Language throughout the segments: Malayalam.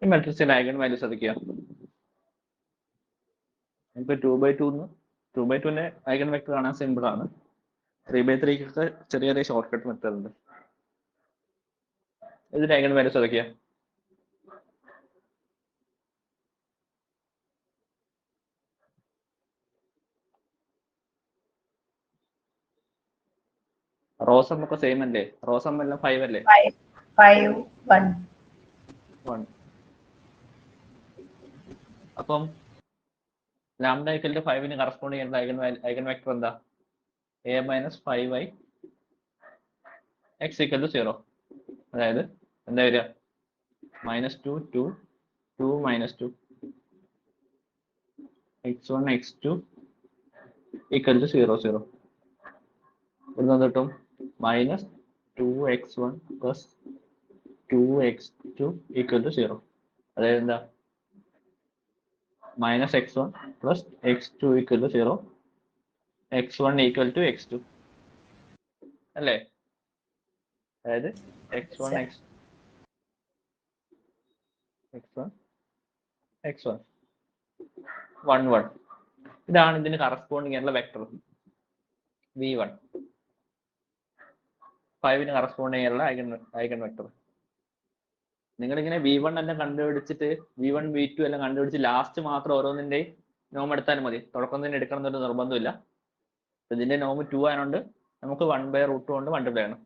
ഈ മെട്രിക്സിന്റെ ഐഗൺ വാല്യൂസ് ഏതൊക്കെയാ? നമുക്ക് 2/2 ഐഗൺ വെക്ടർ കാണാൻ സിമ്പിൾ ആണ്. 3/3 ചെറിയ ചെറിയ ഷോർട്ട് കട്ട് മെത്തേഡ് ഉണ്ട്. ഇതിന്റെ ഐഗൺ വാല്യൂസ് ഏതൊക്കെയാ? റോസം ഒക്കെ സെയിം അല്ലേ? റോസം എല്ലാം 5 അല്ലേ? 5 1 1. അപ്പം ലാംഡ ഈക്വൽ ടു 5 കറസ്പോണ്ട് ചെയ്യുന്ന ഐഗൺ വെക്ടർ എന്താ? a - 5y x equal to 0. അതായത് എന്താ വരിക? -2 2 2 -2 x1 x2 ഈക്വൽ ടു 0 0. ഇവിടെ കിട്ടും -2x1 plus 2x2 equal to 0. അതായത് എന്താ? -x1 plus x2 equal to 0, x1 equal to x2 അല്ലേ? അതായത് x1 x1 1 1. ഇതാണ് ഇതിന് കറസ്പോണ്ടിങ് ആയിട്ടുള്ള വെക്ടർ v1. 5 കറസ്പോണ്ടിങ് ആയിട്ടുള്ള ഐഗൺ വെക്ടർ. നിങ്ങളിങ്ങനെ v1 എല്ലാം കണ്ടുപിടിച്ചിട്ട് v1 v2 എല്ലാം കണ്ടുപിടിച്ച് ലാസ്റ്റ് മാത്രം ഓരോന്നിന്റെ നോം എടുത്താലും മതി. തുടക്കം തന്നെ എടുക്കണം എന്നൊരു നിർബന്ധമില്ല. ഇതിന്റെ നോം 2 ആയതുകൊണ്ട് നമുക്ക് 1/√2 കൊണ്ട് മൾട്ടിപ്ലൈ ചെയ്യണം.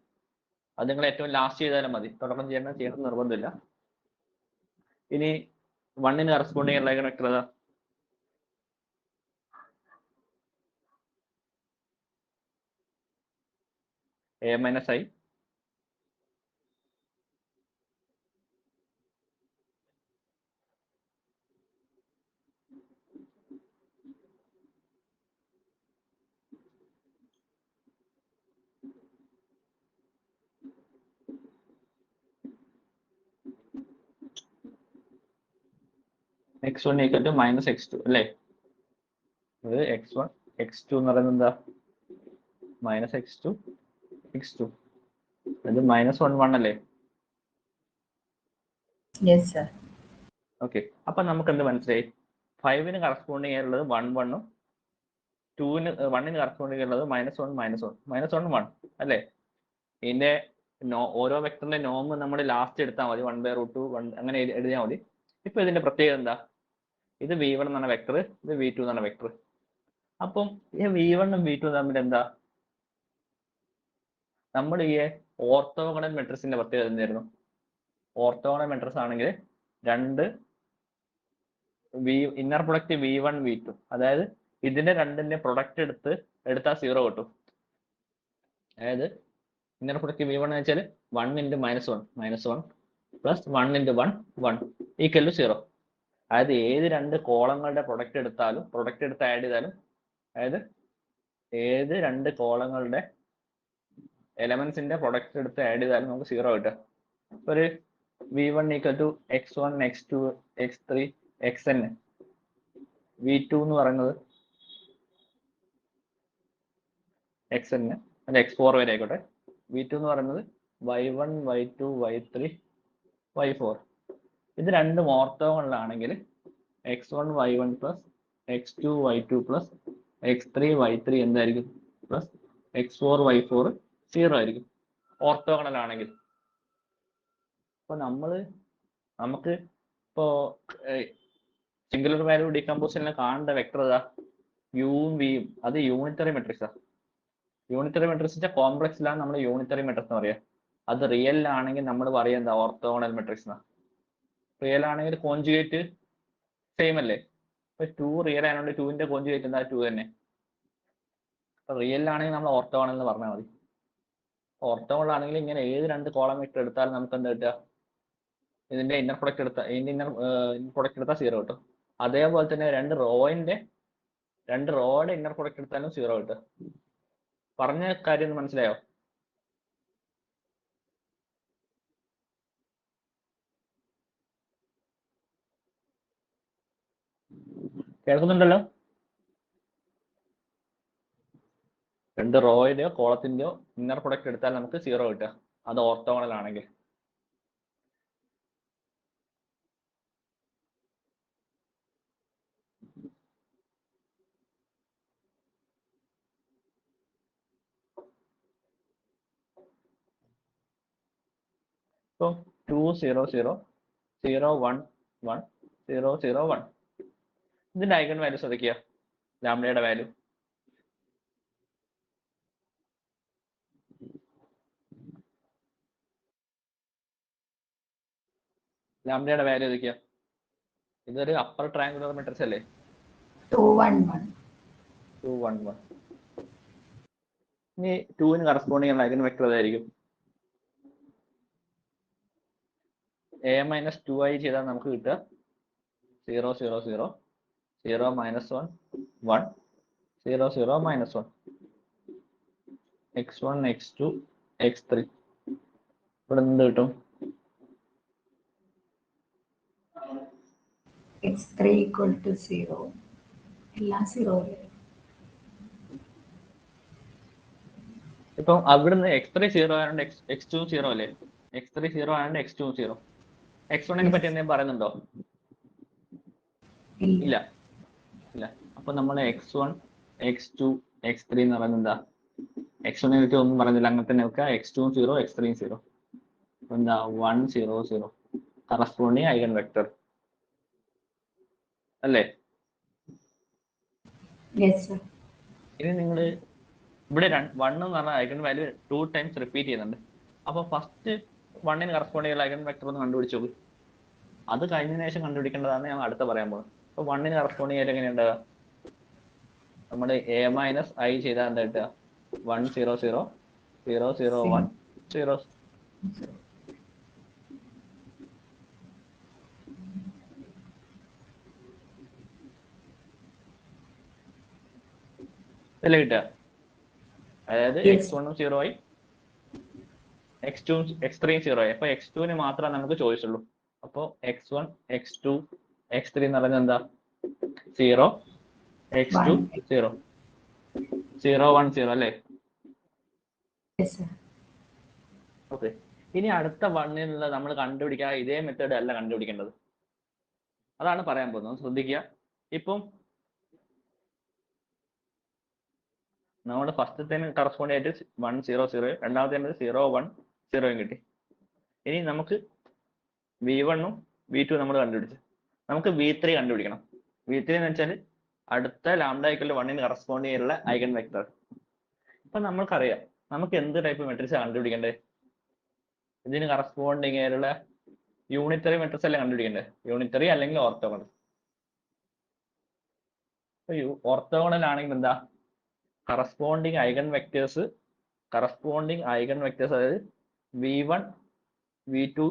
അത് നിങ്ങൾ ഏറ്റവും ലാസ്റ്റ് ചെയ്താലും മതി. തുടക്കം ചെയ്യണം നിർബന്ധമില്ല. ഇനി 1 കറസ്പോണ്ടിങ് ആയിട്ടുള്ള ഐഗൺ വെക്ടർ ഏതാ? a - i x1 equal to -x2 അല്ലേ? ഇത് x1 x2 എന്ന് പറയുന്നത് എന്താ? -x2 x2. ഇത് -1 1 അല്ലേ? Yes sir. ഓക്കെ. അപ്പൊ നമുക്ക് എന്ത് മനസ്സിലായി? 5 കറസ്പോണ്ടിങ് ആയിട്ടുള്ളത് 1 1 ഉം 1 കറസ്പോണ്ടിങ് ഉള്ളത് -1 -1 1 അല്ലേ? ഇതിന്റെ ഓരോ വെക്ടറിന്റെ നോം നമ്മൾ ലാസ്റ്റ് എടുത്താൽ മതി. 1/√2 അങ്ങനെ എഴുതിയാൽ മതി. ഇപ്പൊ ഇതിന്റെ പ്രത്യേകത എന്താ? ഇത് v1 എന്നാണ് വെക്ടർ, ഇത് v2 എന്നാണ് വെക്ടർ. അപ്പം ഈ v1 ഉം v2 തമ്മിൽ എന്താ? നമ്മൾ ഈ ഓർത്തോഗണൽ മെട്രിക്സിന്റെ പ്രത്യേകത എന്തായിരുന്നു? ഓർത്തോഗണൽ മെട്രിക്സ് ആണെങ്കിൽ രണ്ട് ഇന്നർ പ്രൊഡക്റ്റ് v1 v2, അതായത് ഇതിന്റെ രണ്ടിന്റെ പ്രൊഡക്റ്റ് എടുത്താൽ 0 കിട്ടും. അതായത് ഇന്നർ പ്രൊഡക്റ്റ് v1 എന്ന് വെച്ചാൽ 1 × -1 പ്ലസ് 1 × 1 1 ഈക്വൽ ടു 0. അതായത് ഏത് രണ്ട് കോളങ്ങളുടെ പ്രൊഡക്റ്റ് എടുത്ത് ആഡ് ചെയ്താലും, അതായത് ഏത് രണ്ട് കോളങ്ങളുടെ എലമെന്റ്സിന്റെ പ്രൊഡക്റ്റ് എടുത്ത് ആഡ് ചെയ്താലും നമുക്ക് 0 കിട്ടുക. ഒരു v1 equal to x1 x2 x3 xn, v2 എന്ന് പറയുന്നത് xn അല്ല x4 വരെ ആയിക്കോട്ടെ. v2 എന്ന് പറയുന്നത് y1 y2 y3 y4. ഇത് രണ്ടും ഓർത്തോഗണലാണെങ്കിൽ x1 y1 plus x2 y2 plus x3 y3 എന്തായിരിക്കും? പ്ലസ് x4 y4 0 ആയിരിക്കും ഓർത്തോഗണൽ ആണെങ്കിൽ. അപ്പൊ നമുക്ക് ഇപ്പോ സിംഗുലർ വാല്യൂ ഡീകമ്പോസിഷനിൽ കാണേണ്ട വെക്ടർ ഏതാ? യും വിയും. അത് യൂണിറ്ററി മെട്രിക്സാ. യൂണിറ്ററി മെട്രിക്സിന്റെ കോംപ്ലക്സിലാണ് നമ്മൾ യൂണിറ്ററി മെട്രിക്സ് എന്ന് പറയുക. അത് റിയലിലാണെങ്കിൽ നമ്മൾ പറയുക എന്താ? ഓർത്തോഗണൽ മെട്രിക്സ് എന്നാ. റിയൽ ആണെങ്കിൽ കോൺജുഗേറ്റ് സെയിം അല്ലേ? ഇപ്പൊ 2 റിയൽ ആയതുകൊണ്ട് 2ന്റെ കോൺജുഗേറ്റ് എന്താ? 2 തന്നെ. അപ്പൊ റിയലിലാണെങ്കിൽ നമ്മൾ ഓർത്തോഗണൽ എന്ന് പറഞ്ഞാൽ മതി. ഓർത്തോഗണൽ ആണെങ്കിൽ ഇങ്ങനെ ഏത് രണ്ട് കോളം വെക്ടർ എടുത്താലും നമുക്ക് എന്താ കിട്ടുക? ഇതിന്റെ ഇന്നർ പ്രൊഡക്റ്റ് എടുത്താൽ 0 കിട്ടും. അതേപോലെ തന്നെ രണ്ട് റോയുടെ ഇന്നർ പ്രൊഡക്റ്റ് എടുത്താലും 0 കിട്ടും. പറഞ്ഞ കാര്യം മനസ്സിലായോ? കേൾക്കുന്നുണ്ടല്ലോ? രണ്ട് റോയുടെയോ കോളത്തിന്റെയോ ഇന്നർ പ്രൊഡക്റ്റ് എടുത്താൽ നമുക്ക് 0 കിട്ടുക, അത് ഓർത്തോഗണൽ ആണെങ്കിൽ. ഇപ്പം 2 0 0 0 1 1 0 0 1 ഇതിന്റെ ഐഗൺ വാല്യൂ ശ്രദ്ധിക്കുക. ലാംഡയുടെ വാല്യൂ ലാംഡയുടെ വാല്യൂ ശ്രദ്ധിക്കുക. ഇതൊരു അപ്പർ ട്രയാങ്കുലർ മെട്രിക്സ് അല്ലേ? 2 1 1. 2 1 1. ഇനി 2ന് കറസ്പോണ്ടിങ് ഉള്ള ഐഗൺ വെക്ടർ ഏതായിരിക്കും? a മൈനസ് 2i ചെയ്താൽ നമുക്ക് കിട്ടുക 0 0 0 0 minus 1 1 0 0 minus 1 x1 x2 x3. ഇവിടെ എന്ത് കിട്ടും? x3 equal to 0. എല്ലാം 0 അല്ലേ? ഇപ്പം അവിടുന്ന് x3 0 ആയതുകൊണ്ട് x2 0 അല്ലേ? x3 0 ആയതുകൊണ്ട് x2 0. x1നെ പറ്റി എന്തെങ്കിലും പറയുന്നുണ്ടോ? ഇല്ല ഇല്ല. അപ്പൊ നമ്മൾ x1 x2 x3 എന്ന് പറയുന്നത് എന്താ? x1നെ പറ്റി ഒന്നും പറയുന്നില്ല, അങ്ങനെ തന്നെ വെക്കുക. x2 0 x3 0. എന്താ? 1 0 0 കറസ്പോണ്ടിങ് ഐഗൺ വെക്ടർ അല്ലേ? ഇനി നിങ്ങൾ ഇവിടെ 1 എന്ന് പറഞ്ഞ ഐഗൺ വാല്യൂ 2 ടൈംസ് റിപ്പീറ്റ് ചെയ്യുന്നുണ്ട്. അപ്പൊ ഫസ്റ്റ് 1ന് കറസ്പോണ്ടിങ് ഉള്ള ഐഗൺ വെക്ടർ ഒന്ന് കണ്ടുപിടിച്ചു. അത് കഴിഞ്ഞതിന് ശേഷം കണ്ടുപിടിക്കേണ്ടതാണ് ഞാൻ അടുത്ത പറയാൻ പോകുന്നത്. അപ്പൊ 1ന് കറസ്പോണ്ടിങ് ആയിട്ട് എങ്ങനെയുണ്ടാവുക? നമ്മൾ a മൈനസ് ഐ ചെയ്താൽ എന്താ കിട്ടുക? 1 0 0 0 0 1 0. ഇതല്ലേ കിട്ടുക? അതായത് x1 0 ആയി, x2 x3 0 ആയി. അപ്പൊ x2ന് മാത്രമേ നമുക്ക് ചോയ്സ് ഉള്ളൂ. അപ്പൊ x1 x2 x3 എന്ന് പറയുന്നത് എന്താ? 0 x2 0 0 1 0 അല്ലേ? ഓക്കെ. ഇനി അടുത്ത 1നുള്ള നമ്മൾ കണ്ടുപിടിക്കുക ഇതേ മെത്തേഡ് അല്ല കണ്ടുപിടിക്കേണ്ടത്. അതാണ് പറയാൻ പോകുന്നത്. ശ്രദ്ധിക്കുക. ഇപ്പം നമ്മുടെ ഫസ്റ്റത്തേന് കറസ്പോണ്ട് ആയിട്ട് 1 0 0, രണ്ടാമത്തെ 0 1 0 കിട്ടി. ഇനി നമുക്ക് v1ഉം v2 നമ്മൾ കണ്ടുപിടിച്ചു. നമുക്ക് v3 കണ്ടുപിടിക്കണം. v3 എന്ന് വെച്ചാൽ അടുത്ത ലാംഡ ഈക്വൽ 1ന് കറസ്പോണ്ട് ചെയ്യുന്ന ഐഗൺ വെക്ടർ. ഇപ്പൊ നമ്മൾക്കറിയാം നമുക്ക് എന്ത് ടൈപ്പ് മെട്രിക്സ് കണ്ടുപിടിക്കണ്ടേ? ഇതിന് കറസ്പോണ്ടിങ് ആയിട്ടുള്ള യൂണിറ്ററി മെട്രിക്സ് അല്ലേ കണ്ടുപിടിക്കണ്ടേ? യൂണിറ്ററി അല്ലെങ്കിൽ ഓർത്തോഗണൽ. ഓർത്തോഗണൽ ആണെങ്കിൽ എന്താ? കറസ്പോണ്ടിങ് ഐഗൺ വെക്ടേഴ്സ് അതായത് v1 v2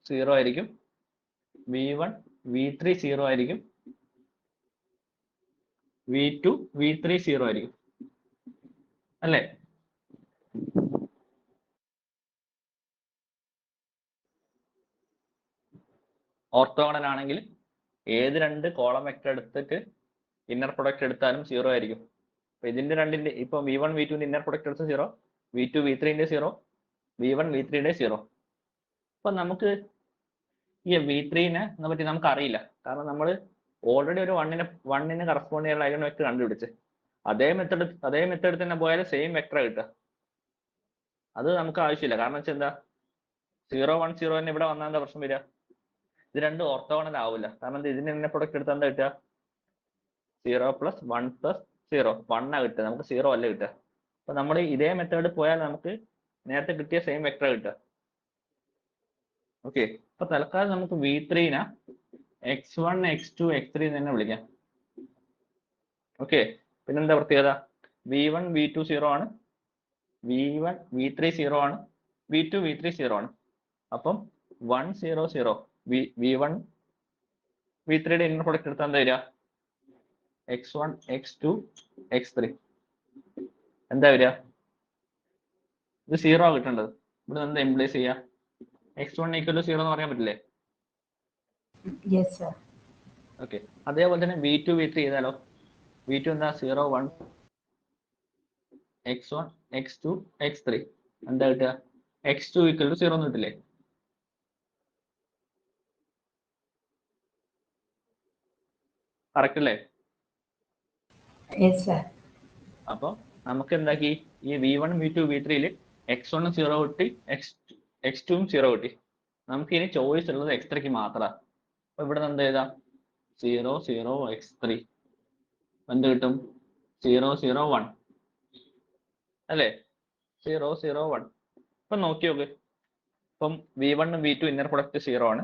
0 ആയിരിക്കും, v1 v3 0 ആയിരിക്കും, v2 v3 0 ആയിരിക്കും അല്ലേ? ഓർത്തോഗണൽ ആണെങ്കിൽ ഏത് രണ്ട് കോളം വെക്ടർ എടുത്തിട്ട് ഇന്നർ പ്രൊഡക്റ്റ് എടുത്താലും 0 ആയിരിക്കും. അപ്പൊ ഇതിന്റെ രണ്ടിന്റെ ഇപ്പൊ v1 v2 ഇന്നർ പ്രൊഡക്റ്റ് എടുത്ത 0, v2 v3 0, v1 v3 0. അപ്പൊ നമുക്ക് ഈ v3നെ പറ്റി നമുക്ക് അറിയില്ല. കാരണം നമ്മൾ ഓൾറെഡി ഒരു 1ന് കറസ്പോണ്ട് ചെയ്യുന്ന ഐഗൺ വെക്ടർ കണ്ടുപിടിച്ച് അതേ മെത്തേഡ് തന്നെ പോയാൽ സെയിം വെക്ടർ കിട്ടുക. അത് നമുക്ക് ആവശ്യമില്ല. കാരണം വെച്ചാൽ എന്താ? 0 1 0 തന്നെ ഇവിടെ വന്നാൽ എന്താ പ്രശ്നം വരിക? ഇത് രണ്ടും ഓർത്തോഗണൽ ആവില്ല. കാരണം ഇതിന് ഇന്നർ പ്രൊഡക്റ്റ് എടുത്താൽ എന്താ കിട്ടുക? 0 + 1 + 0 1 കിട്ടുക. നമുക്ക് 0 അല്ല കിട്ടുക. അപ്പൊ നമ്മൾ ഇതേ മെത്തേഡ് പോയാൽ നമുക്ക് നേരത്തെ കിട്ടിയ സെയിം വെക്ടർ കിട്ടുക. ഓക്കെ. അപ്പൊ തൽക്കാലം നമുക്ക് v3നെ x1 x2 x3 തന്നെ വിളിക്കാം. ഓക്കെ. പിന്നെന്താ പ്രത്യേകത? v1 v2 0 ആണ്, v1 v3 0 ആണ്, v2 v3 0 ആണ്. അപ്പം 1 0 0 v1 v3യുടെ ഇന്നർ പ്രൊഡക്റ്റ് എടുത്താൽ എന്താ വരിക? x1 x2 x3 എന്താ വരിക? ഇത് 0 കിട്ടേണ്ടത്. ഇവിടെ എന്താ ഇംപ്ലൈസ് ചെയ്യാ? x1 = 0 എന്ന് പറയാൻ പറ്റില്ലേ? ഓക്കെ. അതേപോലെ തന്നെ v2 v3 ചെയ്താലോ? v2 എന്താ? 0 1 x1 x2 x3 എന്താ കിട്ടുക? x2 = 0 എന്ന് കിട്ടില്ലേ? കറക്റ്റ് അല്ലേ? അപ്പൊ നമുക്ക് എന്താക്കി? ഈ v1 v2 v3 x1 0 കിട്ടി, x2 0 കിട്ടി. നമുക്ക് ഇനി ചോയ്സ് ഉള്ളത് x3 മാത്രമാണ്. അപ്പൊ ഇവിടെ എന്ത് എഴുതാം? 0 0 x3 എന്ത് കിട്ടും? 0 0 1 അല്ലേ? 0 0 1. ഇപ്പൊ നോക്കി നോക്ക്. ഇപ്പം v1 v2 ഇന്നർ പ്രൊഡക്റ്റ് 0 ആണ്,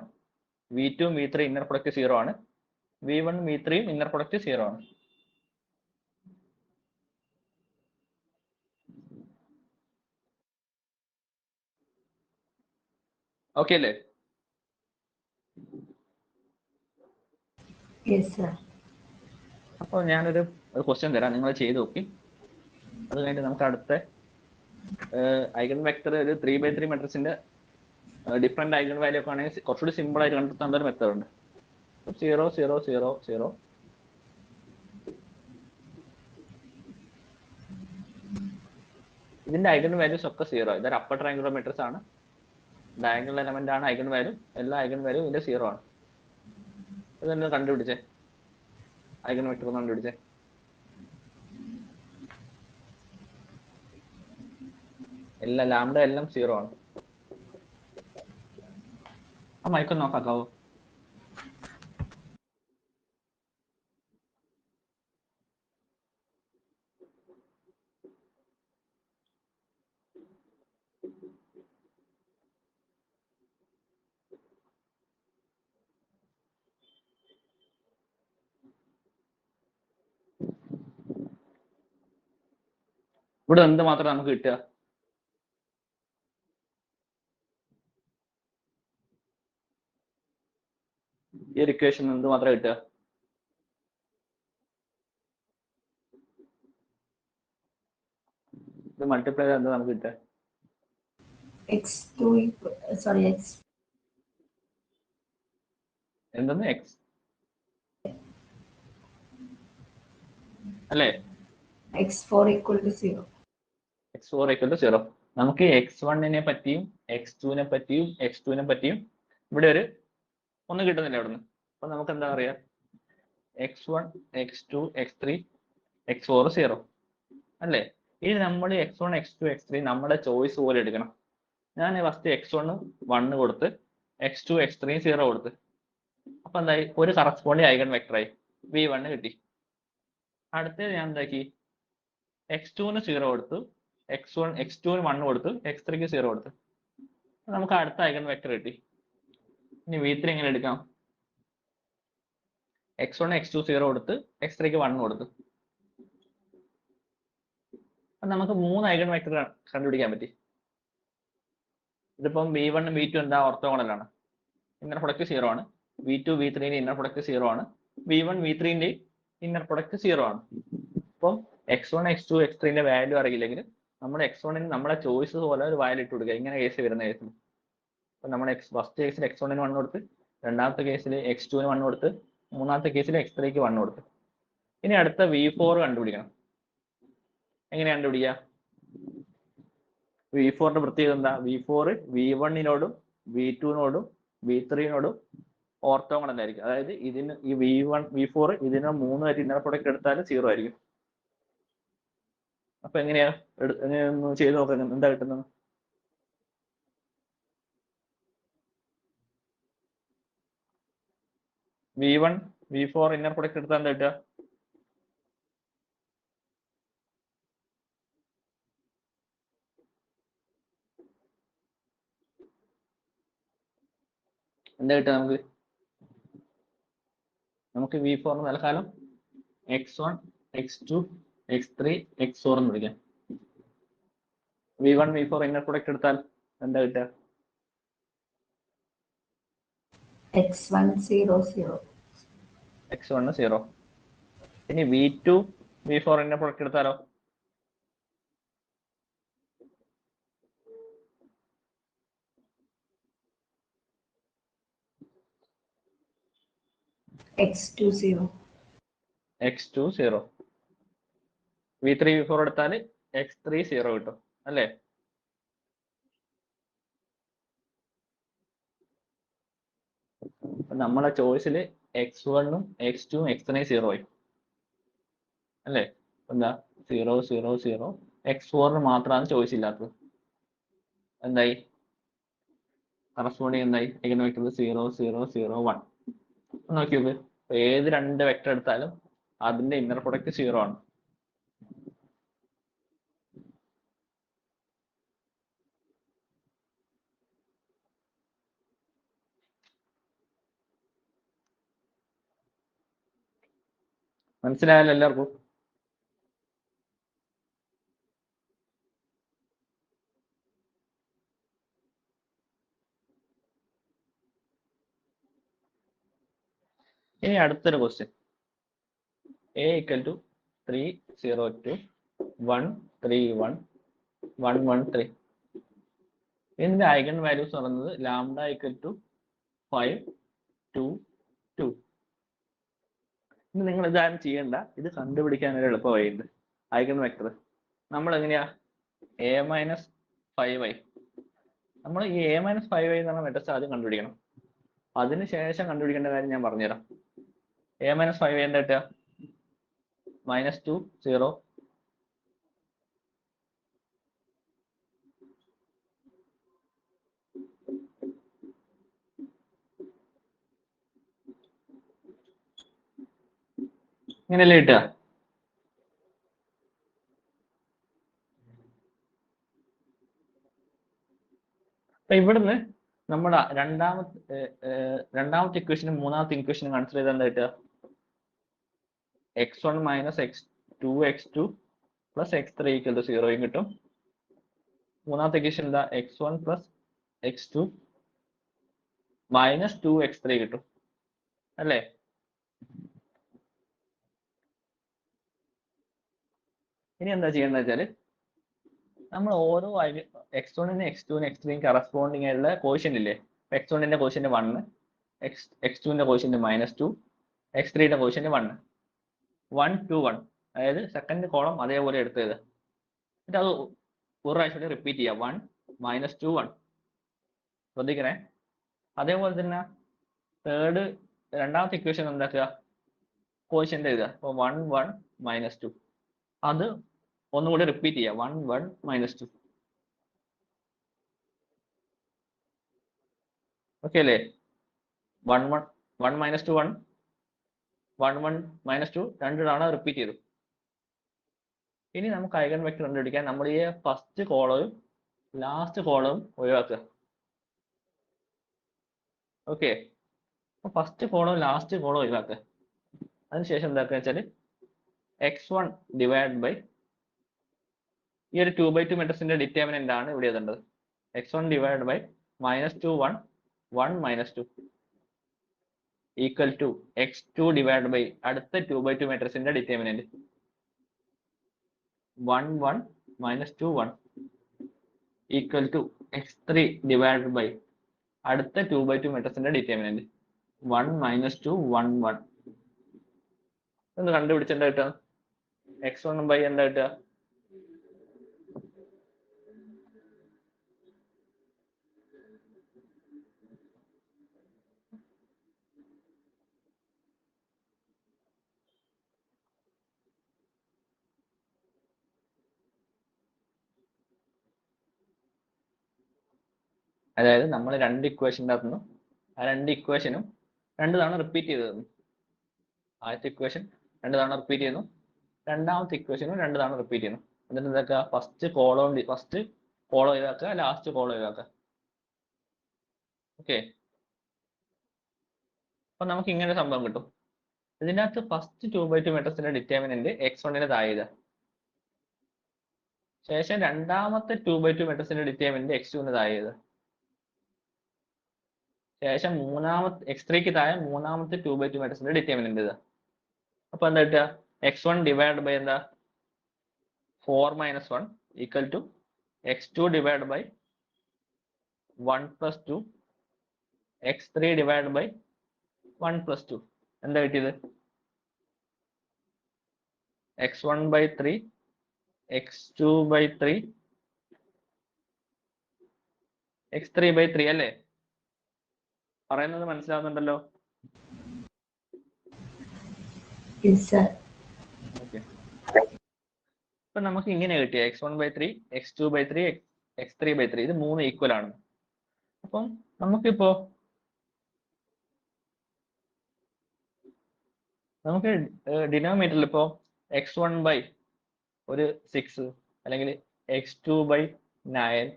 v2 v3 ഇന്നർ പ്രൊഡക്റ്റ് 0 ആണ്, v1 v3 ഇന്നർ പ്രൊഡക്റ്റ് 0 ആണ്. ഓക്കെ അല്ലേ? അപ്പോൾ ഞാനൊരു ക്വസ്റ്റ്യൻ തരാം, നിങ്ങൾ ചെയ്ത് നോക്കി. അത് കഴിഞ്ഞിട്ട് നമുക്ക് അടുത്ത ഐഗൺ വെക്ടർ ഒരു 3x3 മെട്രിക്സിന്റെ ഡിഫറെന്റ് ഐഗൺ വാല്യൂ ഒക്കെ ആണെങ്കിൽ കുറച്ചുകൂടി സിമ്പിൾ ആയിട്ട് കണ്ടെത്താൻ ഒരു മെത്തേഡ് ഉണ്ട്. 0 0 0 0 ഇതിന്റെ ഐഗൺ വാല്യൂസ് ഒക്കെ 0. ഇതൊരു അപ്പർ ട്രയാങ്കുലർ മെട്രിക്സ് ആണ്, ഡയഗണൽ എലമെന്റ് ആണ് ഐഗൺ വാല്യൂ, എല്ലാ ഐഗൺ വാല്യൂ ഇതിന്റെ 0 ആണ്. ഇതെല്ലാം കണ്ടുപിടിച്ചേ, ഐഗൺ വെക്ടർ കണ്ടുപിടിച്ചേ. എല്ലാ ലാംഡ എല്ലാം 0 ആണ്. ആ മൈക്ക് നോക്കാക്കാവോ? ഇവിടെ എന്ത് മാത്രം നമുക്ക് കിട്ടുക? ഈ ഒരു ഇക്വേഷൻ എന്ത് മാത്രം കിട്ടുക? ഇത് മൾട്ടിപ്ലൈ ചെയ്താൽ എന്താ നമുക്ക് കിട്ടുക? എന്തെന്ന് എക്സ് അല്ലേ? x4 equal to 0. x4 equal to 0. നമുക്ക് x1 പറ്റിയും x2 പറ്റിയും x2 പറ്റിയും ഇവിടെ ഒരു ഒന്നും കിട്ടുന്നില്ല ഇവിടുന്ന്. അപ്പൊ നമുക്ക് എന്താ പറയാ? x1 x2 x3 x4 0 അല്ലേ? ഇനി നമ്മൾ x1 x2 x3 നമ്മുടെ ചോയ്സ് പോലെ എടുക്കണം. ഞാൻ ഫസ്റ്റ് x1 1 കൊടുത്ത് x2 x3 0 കൊടുത്ത്, അപ്പൊ എന്തായി? ഒരു കറസ്പോണ്ടിങ് ഐഗൺ വെക്ടറായി v1 കിട്ടി. അടുത്തത് ഞാൻ എന്താക്കി? x2 0 കൊടുത്തു, x2 1 കൊടുത്തു, x3 0 കൊടുത്തു, നമുക്ക് അടുത്ത ഐഗൺ വെക്ടർ കിട്ടി. ഇനി v3 എങ്ങനെ എടുക്കാം? x1 x2 0 കൊടുത്ത് x3 1 കൊടുത്തു, നമുക്ക് 3 ഐഗൺ വെക്ടർ കണ്ടുപിടിക്കാൻ പറ്റി. ഇതിപ്പം v1 v2 എന്താ? ഓർത്തോഗണലാണ്, ഇന്നർ പ്രൊഡക്റ്റ് 0 ആണ്. v2 v3 ഇന്നർ പ്രൊഡക്റ്റ് 0 ആണ്, v1 v3 ഇന്നർ പ്രൊഡക്റ്റ് 0 ആണ്. അപ്പം x1 x2 x3 വാല്യൂ അറിയില്ലെങ്കിൽ നമ്മൾ x1 നമ്മളെ ചോയ്സ് പോലെ ഒരു വാല്യൂ ഇട്ട് കൊടുക്കുക. ഇങ്ങനെ കേസ് വരുന്ന കേസിൽ അപ്പൊ നമ്മൾ ഫസ്റ്റ് കേസിൽ x1 1 കൊടുത്ത്, രണ്ടാമത്തെ കേസിൽ x2 1 കൊടുത്ത്, മൂന്നാമത്തെ കേസിൽ x3 1 കൊടുത്ത്. ഇനി അടുത്ത v4 കണ്ടുപിടിക്കണം. എങ്ങനെ കണ്ടുപിടിക്കുക? v4ന്റെ പ്രത്യേകത എന്താ? v4 v1 v2 v3 orthogonal ആയിരിക്കും. അതായത് ഇതിന് ഈ v4 ഇതിന് 3 ആയിട്ട് ഇന്നർ പ്രൊഡക്റ്റ് എടുത്താലും 0 ആയിരിക്കും. അപ്പൊ എങ്ങനെയാ ചെയ്ത് നോക്കാം, എന്താ കിട്ടുന്നത്? v1 v4 ഇന്നർ പ്രൊഡക്റ്റ് എടുത്താൽ എന്താ കിട്ടുക? എന്താ കിട്ടുക നമുക്ക് v4 തൽക്കാലം x1 x2 x3 x4 എന്ന് വിളിക്കാം. v1 v4 ഇന്നർ പ്രൊഡക്റ്റ് എടുത്താൽ എന്താ കിട്ടുക? x1 0 0. x1 0. ഇനി v2 v4 ഇന്നർ പ്രൊഡക്റ്റ് എടുത്താലോ? x2 0. x2 0. v3 v4 എടുത്താൽ x3 0 കിട്ടും അല്ലേ? നമ്മളെ ചോയ്സിൽ x1 x2 x3 0 ആയി അല്ലേ? എന്താ 0 0 0. x4 മാത്രമാണ് ചോയ്സ് ഇല്ലാത്തത്. എന്തായി? കറസ്പോണ്ടിങ് എന്തായി ഐഗൺ വെക്ടർ 0 0 0 1. നോക്കിയത് ഏത് രണ്ട് വെക്ടർ എടുത്താലും അതിന്റെ ഇന്നർ പ്രൊഡക്റ്റ് 0 ആണ്. മനസ്സിലായല്ലോ എല്ലാവർക്കും? ഇനി അടുത്തൊരു ക്വസ്റ്റ്യൻ. A equal to 3 0 2 1 3 1 1 1 3. ഇതിന്റെ ഐഗൺ വാല്യൂസ് പറയുന്നത് ലാംഡ ഈക്വൽ ടു 5 2 2. ഇനി നിങ്ങൾ ഇതാരും ചെയ്യണ്ട, ഇത് കണ്ടുപിടിക്കാൻ ഒരു എളുപ്പ വഴിയുണ്ട്. ഐഗൺ വെക്ടർ നമ്മൾ എങ്ങനെയാ a-5y, നമ്മൾ ഈ a-5y എന്ന് പറഞ്ഞ മെട്രിക്സ് ആദ്യം കണ്ടുപിടിക്കണം. അതിനുശേഷം കണ്ടുപിടിക്കേണ്ട കാര്യം ഞാൻ പറഞ്ഞുതരാം. a-5y എന്താ കിട്ടുക? -2 0 ഇങ്ങനെയല്ലേ കിട്ടുക? അപ്പൊ ഇവിടുന്ന് നമ്മുടെ രണ്ടാമത്തെ ഇക്വേഷനും മൂന്നാമത്തെ ഇക്വേഷനും കൺസിഡർ ചെയ്താൽ എന്താ കിട്ടുക? x1 minus x2 x2 plus x3 equal to 0 കിട്ടും. മൂന്നാമത്തെ ഇക്വേഷൻ എന്താ? x1 plus x2 minus 2 x3 കിട്ടും അല്ലേ? ഇനി എന്താ ചെയ്യേണ്ടത് വെച്ചാല് നമ്മൾ ഓരോ x1നും x2നും x3നും കറസ്പോണ്ടിങ് ആയിട്ടുള്ള കോഷ്യന്റ് ഇല്ലേ? x1ന്റെ കോഷ്യന്റ് 1, x2ന്റെ കോഷ്യന്റ് -2, x3ന്റെ കോഷ്യന്റ് 1 1 2 1, അതായത് സെക്കൻഡ് കോളം അതേപോലെ എടുത്തത്. എന്നിട്ട് അത് ഒരു പ്രാവശ്യം റിപ്പീറ്റ് ചെയ്യാം. 1 -2 1. ശ്രദ്ധിക്കണേ. അതേപോലെ തന്നെ രണ്ടാമത്തെ ഇക്വേഷൻ എന്താക്കുക? കോഷ്യന്റ് എഴുതുക. അപ്പോൾ 1 1 -2, അത് ഒന്നുകൂടി റിപ്പീറ്റ് ചെയ്യുക. 1 1 -2. ഓക്കെ അല്ലേ? 1 1 1 -2 1 1 1 -2 രണ്ട് തവണ റിപ്പീറ്റ് ചെയ്തു. ഇനി നമുക്ക് ഐഗൺ വെക്ടർ കണ്ടുപിടിക്കാൻ നമ്മൾ ഈ ഫസ്റ്റ് കോളവും ലാസ്റ്റ് കോളവും ഒഴിവാക്കുക. ഓക്കെ, അപ്പൊ ഫസ്റ്റ് കോളവും ലാസ്റ്റ് കോളവും ഒഴിവാക്കുക. അതിനുശേഷം എന്താക്കുക വെച്ചാൽ x1 ഡിവൈഡ് ബൈ ഈ ഒരു 2/2 മെട്രിക്സിന്റെ ഡിറ്റർമിനന്റ് ആണ് ഇവിടെ എഴുതേണ്ടത്. x1 divide by -2 1 1 -2 equal to x2 divide by അടുത്ത 2/2 മെട്രിക്സിന്റെ determinant 1 1 -2 1 equal to x3 divide by അടുത്ത 2/2 മെട്രിക്സിന്റെ ഡിറ്റർമിനന്റ് 1 -2 1 1. ഒന്ന് കണ്ടുപിടിച്ചെന്താ കിട്ടുക? x1 ബൈ എന്താ കിട്ടുക? അതായത് നമ്മൾ രണ്ട് ഇക്വേഷൻ്റെ അകത്തുനിന്ന് ആ രണ്ട് ഇക്വേഷനും രണ്ട് തവണ റിപ്പീറ്റ് ചെയ്ത് തന്നു. ആദ്യത്തെ ഇക്വേഷൻ രണ്ട് തവണ റിപ്പീറ്റ് ചെയ്യുന്നു, രണ്ടാമത്തെ ഇക്വേഷനും രണ്ട് തവണ റിപ്പീറ്റ് ചെയ്യുന്നു. എന്നിട്ട് എന്താക്കുക? ഫസ്റ്റ് കോളം ഒഴിവാക്കുക, ലാസ്റ്റ് കോളം ഒഴിവാക്കുക. ഓക്കെ, അപ്പൊ നമുക്ക് ഇങ്ങനെ സംഭവം കിട്ടും. ഇതിൻ്റെ അകത്ത് ഫസ്റ്റ് 2/2 മെട്രിക്സിന്റെ ഡിറ്റർമിനന്റ് x1ന് താഴെ, ശേഷം രണ്ടാമത്തെ 2/2 മെട്രിക്സിന്റെ ഡിറ്റർമിനന്റ് x2ന് താഴെ, ശേഷം മൂന്നാമത്തെ x3ക്ക് താഴെ മൂന്നാമത്തെ 2/2 മെട്രിക്സിന്റെ ഡിറ്റർമിനന്റ് ഇതാ. അപ്പൊ എന്താ കിട്ടുക? x1 ഡിവൈഡ് ബൈ എന്താ? 4 - 1 equal to x2 divide by 1 + 2 x3 divide by 1 + 2. എന്താ കിട്ടിയത്? x1/3 x2/3 x3/3 അല്ലേ? പറയുന്നത് മനസ്സിലാവുന്നുണ്ടല്ലോ? ഇപ്പൊ നമുക്ക് ഇങ്ങനെ കിട്ടിയ x1/3 x2/3 x3/3 ഇത് മൂന്ന് ഈക്വൽ ആണ്. അപ്പം നമുക്കിപ്പോ ഡിനോമിനേറ്ററിൽ ഇപ്പോ x1 ബൈ ഒരു 6 അല്ലെങ്കിൽ x2 ബൈ 9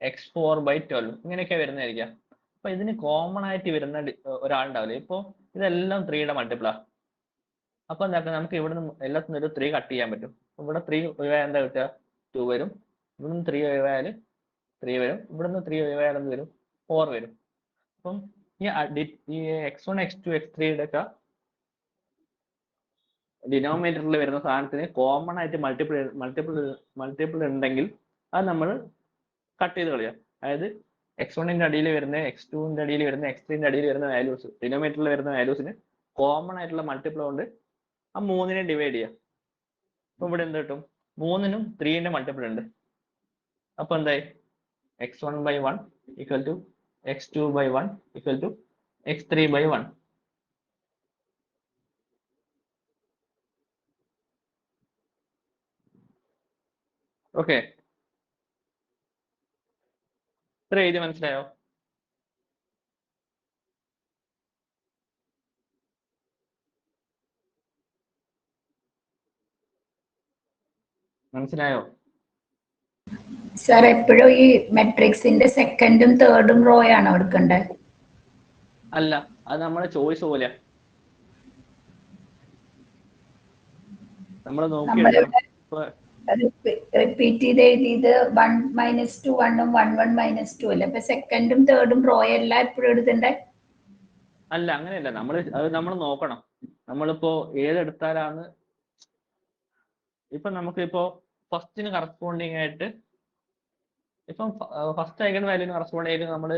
x4 ബൈ 12 ഇങ്ങനെയൊക്കെ വരുന്നതായിരിക്കാം. അപ്പൊ ഇതിന് കോമൺ ആയിട്ട് വരുന്ന ഒരാളുണ്ടാവില്ലേ? ഇപ്പൊ ഇതെല്ലാം 3യുടെ മൾട്ടിപ്പിളാ. അപ്പൊ എന്താ നമുക്ക് ഇവിടുന്ന് എല്ലാത്തിനും ഒരു 3 കട്ട് ചെയ്യാൻ പറ്റും. ഇവിടെ 3 ഒഴിവായാൽ എന്താ കിട്ടുക? 2 വരും. ഇവിടുന്ന് 3 ഒഴിവായാൽ 3 വരും. ഇവിടുന്ന് 3 ഒഴിവായാൽ എന്ത് വരും? 4 വരും. അപ്പം ഈ x1 x2 x3യുടെ ഒക്കെ ഡിനോമിനേറ്ററിൽ വരുന്ന സാധനത്തിന് കോമൺ ആയിട്ട് മൾട്ടിപ്പിൾ ഉണ്ടെങ്കിൽ അത് നമ്മൾ കട്ട് ചെയ്ത് കളയാം. അതായത് x1ന്റെ അടിയിൽ വരുന്ന x2ന്റെ അടിയിൽ വരുന്ന x3ന്റെ അടിയിൽ വരുന്ന വാല്യൂസ് ഡിനോമിനേറ്ററിൽ വരുന്ന വാല്യൂസിന് കോമൺ ആയിട്ടുള്ള മൾട്ടിപ്പിൾ കൊണ്ട് ആ 3നെ ഡിവൈഡ് ചെയ്യാം. അപ്പൊ ഇവിടെ എന്ത് കിട്ടും? 3നും 3ന്റെ മൾട്ടിപ്പിൾ ഉണ്ട്. അപ്പൊ എന്തായി? x1 by 1 equal to x2 by 1 equal to x3 by 1. Okay, ഇത്ര എഴുതി മനസ്സിലായോ? മനസ്സിലായോ? സാർ എപ്പോഴും ഈ മെട്രിക്സിന്റെ സെക്കൻഡും തേർഡും റോ ആണോ എടുക്കേണ്ടത്? അല്ല, അത് നമ്മുടെ ചോയ്സ് പോലെ നമ്മൾ നോക്കിയെടുക്കണം. റിപ്പീറ്റ് ചെയ്ത് എഴുതിയത് 1 മൈനസ് 2 1ഉം 1 1 മൈനസ് 2 അല്ലേ? അപ്പൊ സെക്കൻഡും തേർഡും റോ അല്ല എപ്പോഴും എഴുതണ്ടേ? അല്ല, അങ്ങനെയല്ല. നമ്മൾ നോക്കണം. നമ്മളിപ്പോ ഏതെടുത്താലാണ് ഇപ്പൊ നമുക്കിപ്പോ ഫസ്റ്റിന് കറസ്പോണ്ടിങ് ആയിട്ട് ഇപ്പം ഫസ്റ്റ് ഐഗൺ വാല്യൂന് കറസ്പോണ്ട് ആയിട്ട് നമ്മൾ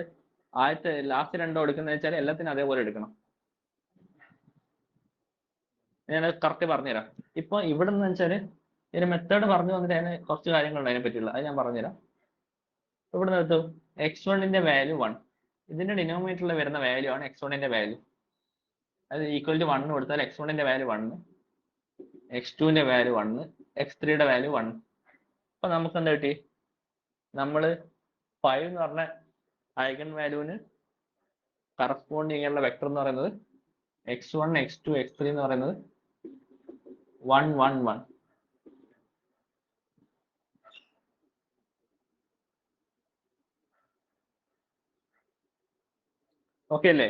ആദ്യത്തെ ലാസ്റ്റ് രണ്ടോ എടുക്കുന്ന വെച്ചാൽ എല്ലാത്തിനും അതേപോലെ എടുക്കണം. ഞാൻ കറക്റ്റ് പറഞ്ഞുതരാം. ഇപ്പൊ ഇവിടെ നിന്ന് വെച്ചാൽ ഒരു മെത്തേഡ് പറഞ്ഞു വന്നിട്ട് അതിന് കുറച്ച് കാര്യങ്ങളുണ്ട് അതിനെ പറ്റിയുള്ള, അത് ഞാൻ പറഞ്ഞുതരാം. ഇവിടെ നിന്ന് x1ന്റെ വാല്യൂ 1, ഇതിന്റെ ഡിനോമിനേറ്ററിൽ വരുന്ന വാല്യൂ ആണ് x1ന്റെ വാല്യൂ. അത് ഈക്വൽ ടു 1 കൊടുത്താൽ x1ന്റെ വാല്യൂ 1, x2ന്റെ വാല്യൂ 1, x3യുടെ വാല്യൂ 1. അപ്പൊ നമുക്ക് എന്താ കിട്ടി? നമ്മള് 5 എന്ന് പറഞ്ഞ ഐഗൺ വാല്യൂവിന് കറസ്പോണ്ട് ചെയ്യാനുള്ള വെക്ടർ എന്ന് പറയുന്നത് x1 x2 x3 എന്ന് പറയുന്നത് 1 1 1. ഓക്കെ അല്ലേ?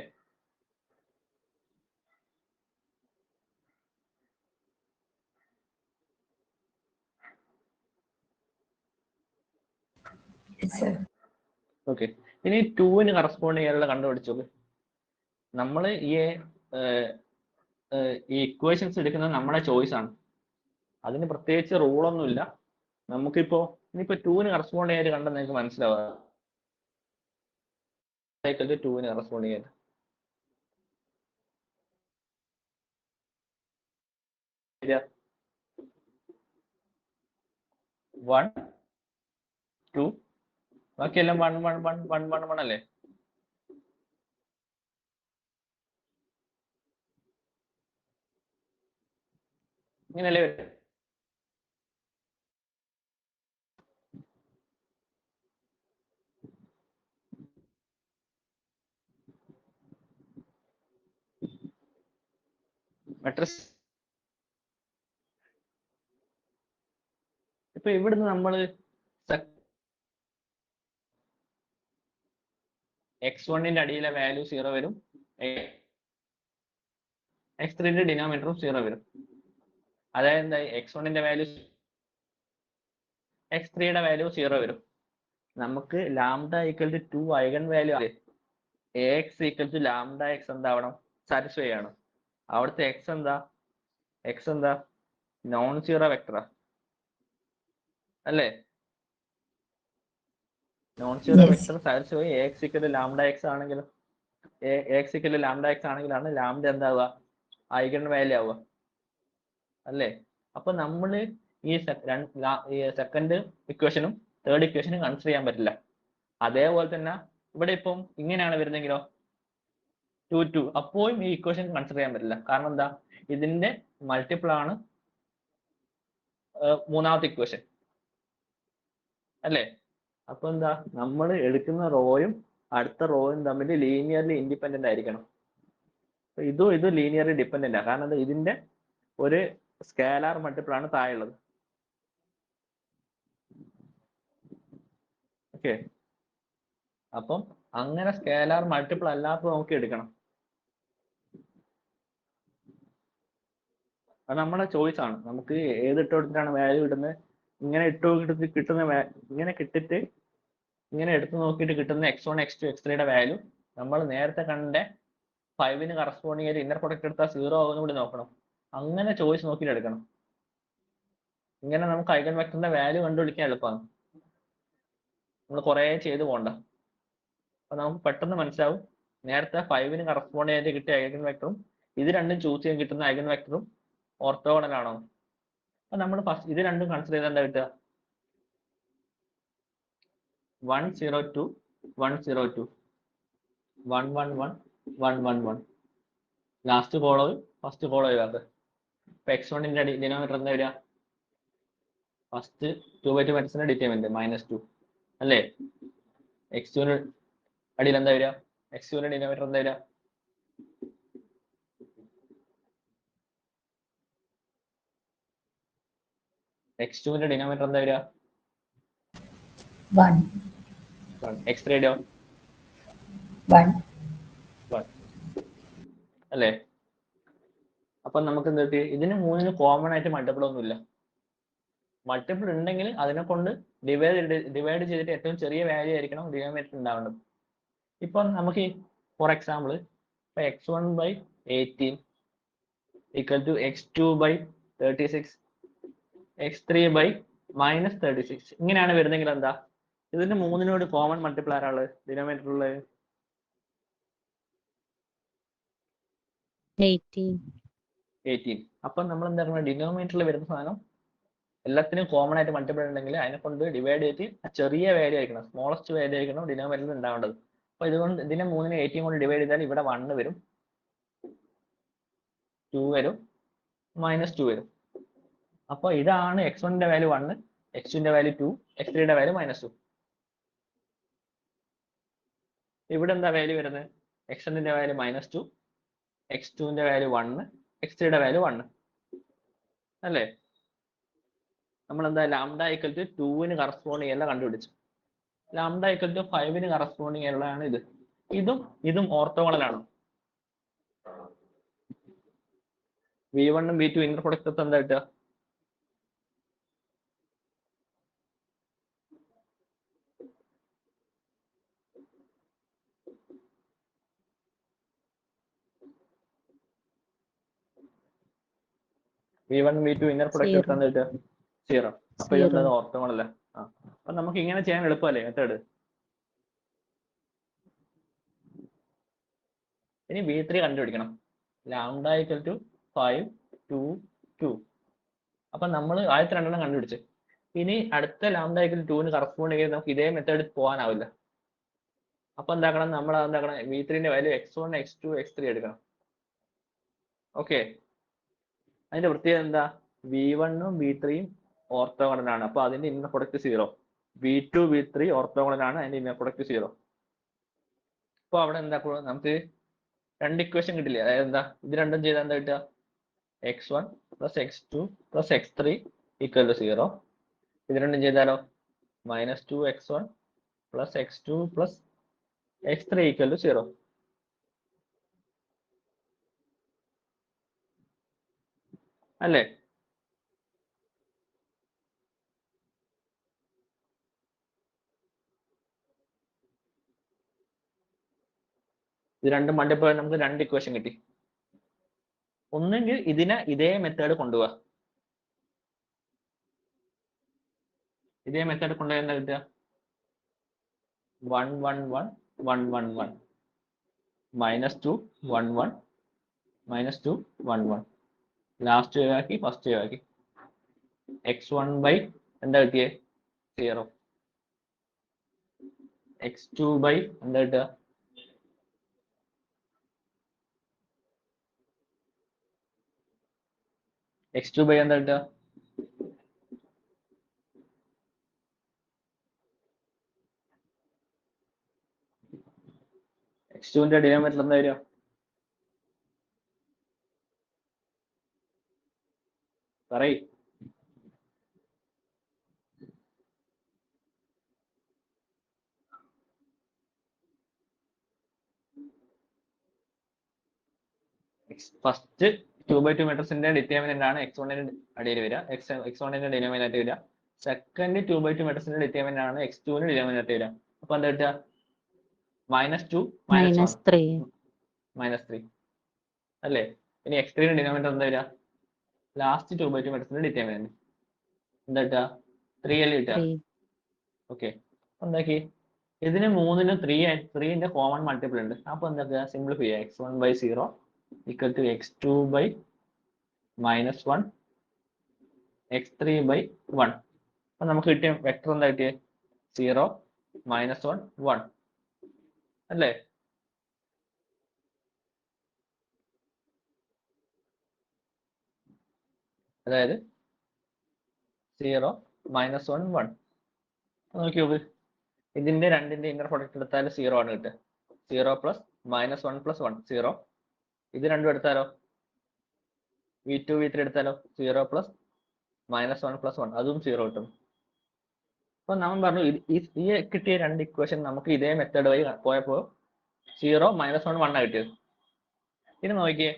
ഓക്കെ, ഇനി 2ന് കറസ്പോണ്ട് ചെയ്യാനുള്ള കണ്ടുപിടിച്ചോളൂ. നമ്മൾ ഈ ഇക്വേഷൻസ് എടുക്കുന്നത് നമ്മുടെ ചോയ്സ് ആണ്. അതിന് പ്രത്യേകിച്ച് റൂളൊന്നുമില്ല. നമുക്കിപ്പോ ഇനിയിപ്പോ 2ന് കറസ്പോണ്ട് ചെയ്യാൻ കണ്ടെന്ന് നിങ്ങൾക്ക് മനസ്സിലാവുക. 2ന് കറസ്പോണ്ട് ചെയ്യാൻ 1 2 ബാക്കിയെല്ലാം 1 1 1 1 1 1 അല്ലേ? ഇങ്ങനല്ലേ വരും? മെട്രിക്സ് ഇപ്പൊ ഇവിടുന്ന് നമ്മള് x1ന്റെ അടിയിലെ വാല്യൂ 0 വരും, x3ന്റെ ഡിനോമിനേറ്ററും 0 വരും. അതായത് എന്തായി? x1ന്റെ വാല്യൂ x3യുടെ വാല്യൂ 0 വരും. നമുക്ക് lambda equal to 2 eigen value ആണ്. ax equal to lambda x എന്താവണം? സാറ്റിസ്ഫൈ ചെയ്യണം. അവിടുത്തെ എക്സ് എന്താ? നോൺ സീറോ വെക്ടറാ അല്ലേ? Non zero vector satisfy ax equal to lambda x ആണെങ്കിലും ax equal to lambda x ആണെങ്കിലാണ് ലാംഡ എന്താവുക? ഐഗൺ വാല്യൂ ആവുക അല്ലേ? അപ്പൊ നമ്മള് ഈ സെക്കൻഡ് ഇക്വേഷനും തേർഡ് ഇക്വേഷനും കൺസിഡർ ചെയ്യാൻ പറ്റില്ല. അതേപോലെ തന്നെ ഇവിടെ ഇപ്പം ഇങ്ങനെയാണ് വരുന്നെങ്കിലോ 2 2, അപ്പോഴും ഈ ഇക്വേഷൻ കൺസിഡർ ചെയ്യാൻ പറ്റില്ല. കാരണം എന്താ? ഇതിന്റെ മൾട്ടിപ്പിൾ ആണ് മൂന്നാമത്തെ ഇക്വേഷൻ അല്ലേ? അപ്പൊ എന്താ, നമ്മൾ എടുക്കുന്ന റോയും അടുത്ത റോയും തമ്മിൽ ലീനിയർലി ഇൻഡിപെൻഡന്റ് ആയിരിക്കണം. ഇതും ലീനിയർലി ഡിപെൻഡന്റ് ആണ്. കാരണം ഇതിന്റെ ഒരു സ്കേലാർ മൾട്ടിപ്പിൾ ആണ് താഴെയുള്ളത്. ഓക്കെ, അപ്പം അങ്ങനെ സ്കേലാർ മൾട്ടിപ്പിൾ അല്ലാത്തത് നോക്കി എടുക്കണം. അത് നമ്മുടെ ചോയ്സ് ആണ്. നമുക്ക് ഏത് ഇട്ട് കൊടുത്തിട്ടാണ് വാല്യൂ ഇടുന്നത്. ഇങ്ങനെ ഇങ്ങനെ കിട്ടിട്ട് ഇങ്ങനെ എടുത്ത് നോക്കിയിട്ട് കിട്ടുന്ന x1 x2 x3യുടെ വാല്യൂ നമ്മൾ നേരത്തെ കണ്ട 5ന് കറസ്പോണ്ടിങ് ആയിട്ട് ഇന്നർ പ്രൊഡക്റ്റ് എടുത്താൽ 0 ആവുമെന്ന് കൂടി നോക്കണം. അങ്ങനെ ചോയ്സ് നോക്കിയിട്ട് എടുക്കണം. ഇങ്ങനെ നമുക്ക് ഐഗൻ വെക്ടറിന്റെ വാല്യൂ കണ്ടുപിടിക്കാൻ എളുപ്പമാണ്. നമ്മൾ കുറേ ചെയ്ത് പോകണ്ട. അപ്പൊ നമുക്ക് പെട്ടെന്ന് മനസ്സിലാവും നേരത്തെ 5ന് കറസ്പോണ്ട് ആയിട്ട് കിട്ടിയ ഐഗൻ വെക്ടറും ഇത് രണ്ടും ചൂസ് ചെയ്യാൻ കിട്ടുന്ന ഐഗൻ വെക്ടറും ഓർത്തോഗണൽ ആണോ. അപ്പൊ നമ്മൾ ഫസ്റ്റ് ഇത് രണ്ടും കൺസിഡർ ചെയ്താൽ എന്താ കിട്ടുക? 1 0 2 1 0 2 1 1 1 1 1 1 ലാസ്റ്റ് കോളോ ഫസ്റ്റ് കോളോ ഒഴിവാക്കുക. ഇപ്പൊ x1ന്റെ ഡിനോമിനേറ്റർ എന്താ വരിക? ഫസ്റ്റ് 2/2 മെട്രിക്സിന്റെ ഡിറ്റർമിനന്റ് -2 അല്ലേ? x2ന് അടിയിൽ എന്താ വരിക? x2ന്റെ ഡിനോമിനേറ്റർ എന്താ വരിക? x2ന്റെ ഡിനോമിനേറ്റർ എന്താ വരിക? 1. x3യോ 1 അല്ലേ? അപ്പൊ നമുക്ക് എന്ത് കിട്ടി? ഇതിന് മൂന്നിന് കോമൺ ആയിട്ട് മൾട്ടിപ്പിൾ ഒന്നുമില്ല. മൾട്ടിപ്പിൾ ഉണ്ടെങ്കിൽ അതിനെ കൊണ്ട് ഡിവൈഡ് ചെയ്തിട്ട് ഏറ്റവും ചെറിയ വാല്യൂ ആയിരിക്കണം ഡിനോമിനേറ്റർ ഉണ്ടാവേണ്ടത്. ഇപ്പൊ നമുക്ക് ഫോർ എക്സാമ്പിൾ ഇപ്പൊ x1/18 equal to x2/36 x3/-36 ഇങ്ങനെയാണ് വരുന്നെങ്കിൽ എന്താ? ഇതിന്റെ മൂന്നിനോട് കോമൺ മൾട്ടിപ്പിൾ ആരാള് ഡിനോമിനേറ്റർ ഉള്ളത്? 18. അപ്പൊ നമ്മൾ എന്താ പറയുക? ഡിനോമിനേറ്ററിൽ വരുന്ന സാധനം എല്ലാത്തിനും കോമൺ ആയിട്ട് മൾട്ടിപ്പിൾ ഉണ്ടെങ്കിൽ അതിനെ കൊണ്ട് ഡിവൈഡ് ചെയ്തിട്ട് ചെറിയ വാല്യൂ ആയിരിക്കണം, സ്മോളസ്റ്റ് വാല്യൂ ആയിരിക്കണം ഡിനോമിനേറ്ററിൽ ഉണ്ടാവേണ്ടത്. അപ്പൊ ഇതുകൊണ്ട് ഇതിനെ 3നെ 18 കൊണ്ട് ഡിവൈഡ് ചെയ്താൽ ഇവിടെ 1 വരും, 2 വരും, -2 വരും. അപ്പൊ ഇതാണ് x1ന്റെ വാല്യൂ 1, x2ന്റെ വാല്യൂ 2, x3യുടെ വാല്യൂ -2. ഇവിടെ എന്താ വാല്യൂ വരുന്നത്? x1ന്റെ വാല്യൂ -2, x2ന്റെ വാല്യൂ 1, x3യുടെ വാല്യൂ 1 അല്ലേ? നമ്മൾ എന്താ ലാംഡ ഈക്വൽ ടു 2ന് കറസ്പോണ്ടിങ് അല്ല കണ്ടുപിടിച്ചു. ലാംഡ ഈക്വൽ ടു 5ന് കറസ്പോണ്ടിങ് ഉള്ളതാണ് ഇത്. ഇതും ഓർത്തോഗണലാണ്. v1 ഉം v2 ഇന്നർ പ്രൊഡക്റ്റ് എന്താ കിട്ടുക? v1 v2 ഇന്നർ പ്രൊഡക്റ്റ് എന്താ കിട്ടുക? 0. അപ്പൊ ഇതെന്താ? ഓർത്തോഗണൽ അല്ലേ? അപ്പൊ നമുക്ക് ഇങ്ങനെ ചെയ്യാൻ എളുപ്പമല്ലേ മെത്തേഡ്? ഇനി v3 കണ്ടുപിടിക്കണം. Lambda equal to 5 2 2. അപ്പൊ നമ്മൾ ആദ്യത്തെ രണ്ടെണ്ണം കണ്ടുപിടിച്ച് ഇനി അടുത്ത ലാംഡ ഈക്വൽ 2ന് കറസ്പോണ്ട് ചെയ്ത് നമുക്ക് ഇതേ മെത്തേഡ് പോകാനാവില്ല. അപ്പൊ എന്താക്കണം? നമ്മൾ എന്താക്കണം? v3ന്റെ വാല്യൂ x1 x2 x3 എടുക്കണം. ഓക്കെ, അതിന്റെ പ്രത്യേകത എന്താ? v1 ഉം v3യും ഓർത്തോഗണൽ ആണ്. അപ്പൊ അതിന്റെ inner product 0. v2 v3 orthogonal ആണ്, അതിന്റെ ഇന്നർ പ്രൊഡക്റ്റ് 0. അപ്പൊ അവിടെ എന്താ? നമുക്ക് രണ്ട് ഇക്വേഷൻ കിട്ടില്ലേ? അതായത് എന്താ? ഇത് രണ്ടും ചെയ്താൽ എന്താ കിട്ടുക? x1 + x2 + x3 = 0. ഇത് രണ്ടും ചെയ്താലോ? -2x1 + x2 + x3 = 0. അല്ലേ? ഇത് രണ്ടും മൾട്ടിപ്പിൾ നമുക്ക് രണ്ട് ഇക്വേഷൻ കിട്ടി. ഒന്നെങ്കിൽ ഇതിനെ ഇതേ മെത്തേഡ് കൊണ്ടുപോവാ. ഇതേ മെത്തേഡ് കൊണ്ടുപോയാൽ എന്താ കിട്ടുക? 1 1 1 1 1 1 -2 1 1 -2 1 1 ലാസ്റ്റ് ഒഴിവാക്കി ഫസ്റ്റ് ഒഴിവാക്കി x1 എന്താ കിട്ടിയേ? 0. x2 എന്താ കിട്ടുക? x2 എന്താ കിട്ടുക? x2ന്റെ ഡിനോമിനേറ്റർ എന്താ വരിക? പറയ്. ഫസ്റ്റ് 2/2 മെട്രിക്സിന്റെ ഡിറ്റർമിനന്റ് ആണ് x1ന്റെ അടിയിൽ വരിക, x1ന്റെ ഡിനോമിനേറ്റർ വരിക. സെക്കൻഡ് 2/2 മെട്രിക്സിന്റെ ഡിറ്റർമിനന്റ് ആണ് x2ന്റെ ഡിനോമിനേറ്റർ വരിക. അപ്പൊ എന്താ കിട്ടുക? -2 -1 -3 അല്ലേ? ഇനി x3ന്റെ ഡിനോമിനേറ്റർ എന്താ വരിക? ലാസ്റ്റ് 2/2 മെട്രിക്സിന്റെ ഡിറ്റർമിനന്റ് എന്താ കിട്ടുക? 3 അല്ലേ കിട്ടുക? ഓക്കെ, എന്താക്കി ഇതിന് 3ന് 3ന്റെ കോമൺ മൾട്ടിപ്പിൾ ഉണ്ട്. അപ്പൊ എന്താ സിംപ്ലിഫൈ ചെയ്യുക? x1/0 equal to x2/-1 x3/1. അപ്പൊ നമുക്ക് കിട്ടിയ വെക്ടർ എന്താ കിട്ടിയത്? 0 -1 1 അല്ലേ? അതായത് 0 -1 1. നോക്കി നോക്ക്, ഇതിന്റെ രണ്ടിന്റെ ഇന്നർ പ്രൊഡക്റ്റ് എടുത്താൽ 0 ആണ് കിട്ടുക. 0 + -1 + 1 0. ഇത് രണ്ടും എടുത്താലോ? v2 v3 എടുത്താലോ? 0 + -1 + 1 അതും 0 കിട്ടും. അപ്പൊ നമ്മൾ പറഞ്ഞു ഈ കിട്ടിയ രണ്ട് ഇക്വേഷൻ നമുക്ക് ഇതേ മെത്തേഡ് വഴി പോയപ്പോൾ 0 -1 1 കിട്ടിയത്. ഇനി നോക്കിയേ,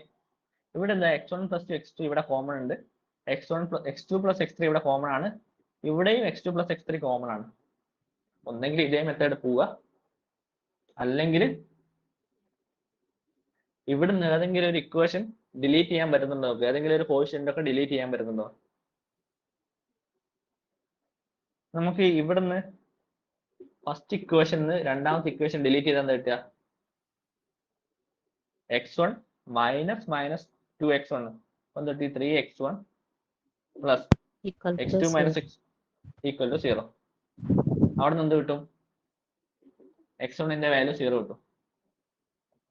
ഇവിടെ എന്താ x1 + x2 ഇവിടെ കോമൺ ഉണ്ട്, x2 + x3 ഇവിടെ കോമൺ ആണ്, ഇവിടെയും x2 + x3 കോമൺ ആണ്. ഒന്നെങ്കിൽ ഇതേ മെത്തേഡ് പോവുക, അല്ലെങ്കിൽ ഇവിടുന്ന് ഏതെങ്കിലും ഒരു ഇക്വേഷൻ ഡിലീറ്റ് ചെയ്യാൻ പറ്റുന്നുണ്ടോ? ഏതെങ്കിലും ഒരു കോഷ്യന്റ് ഒക്കെ ഡിലീറ്റ് ചെയ്യാൻ പറ്റുന്നുണ്ടോ? നമുക്ക് ഇവിടുന്ന് ഫസ്റ്റ് ഇക്വേഷൻ രണ്ടാമത്തെ ഇക്വേഷൻ ഡിലീറ്റ് ചെയ്താൽ എന്താ കിട്ടുക? x1 - -2x1 1 3x1 + x2 - x = 0. അവിടെ നിന്ന് എന്ത് കിട്ടും? x1ന്റെ വാല്യൂ 0 കിട്ടും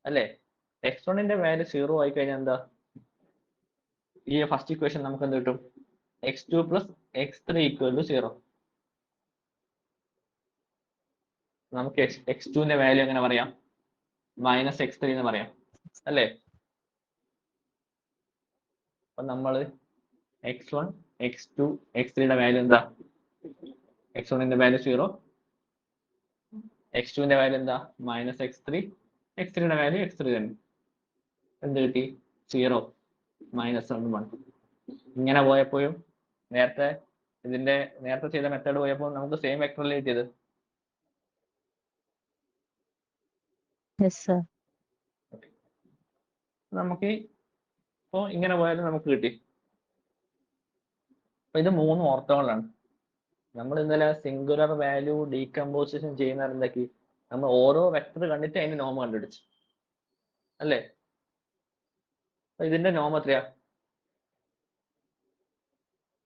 അല്ലേ? x1ന്റെ വാല്യൂ 0 ആയി കഴിഞ്ഞാൽ എന്താ? ഈ ഫസ്റ്റ് ഇക്വേഷൻ നമുക്ക് എന്ത് കിട്ടും? x2 + x3 = 0. നമുക്ക് x2ന്റെ വാല്യൂ എങ്ങനെ പറയാം? -x3 എന്ന് പറയാം അല്ലേ? അപ്പൊ നമ്മൾ x1 x2 x3യുടെ വാല്യൂ എന്താ? x1ന്റെ വാല്യൂ 0, x2ന്റെ വാല്യൂ എന്താ? -x3, x3യുടെ വാല്യൂ x3 തന്നെ. എന്ത് കിട്ടി? 0 -1 1. ഇങ്ങനെ പോയപ്പോഴും നേരത്തെ ചെയ്ത മെത്തേഡ് പോയപ്പോൾ നമുക്ക് സെയിം വെക്ടറല്ലേ കിട്ടിയത്? നമുക്ക് ഇപ്പോ ഇങ്ങനെ പോയാലും നമുക്ക് കിട്ടി. അപ്പൊ ഇത് 3 ഓർത്തോഗണലാണ്. നമ്മൾ ഇന്നലെ സിംഗുലർ വാല്യൂ ഡീകമ്പോസിഷൻ ചെയ്യുന്ന എന്താക്കി? നമ്മൾ ഓരോ വെക്ടർ കണ്ടിട്ട് അതിന്റെ നോം കണ്ടുപിടിച്ചു അല്ലേ? അപ്പൊ ഇതിന്റെ നോം എത്രയാ?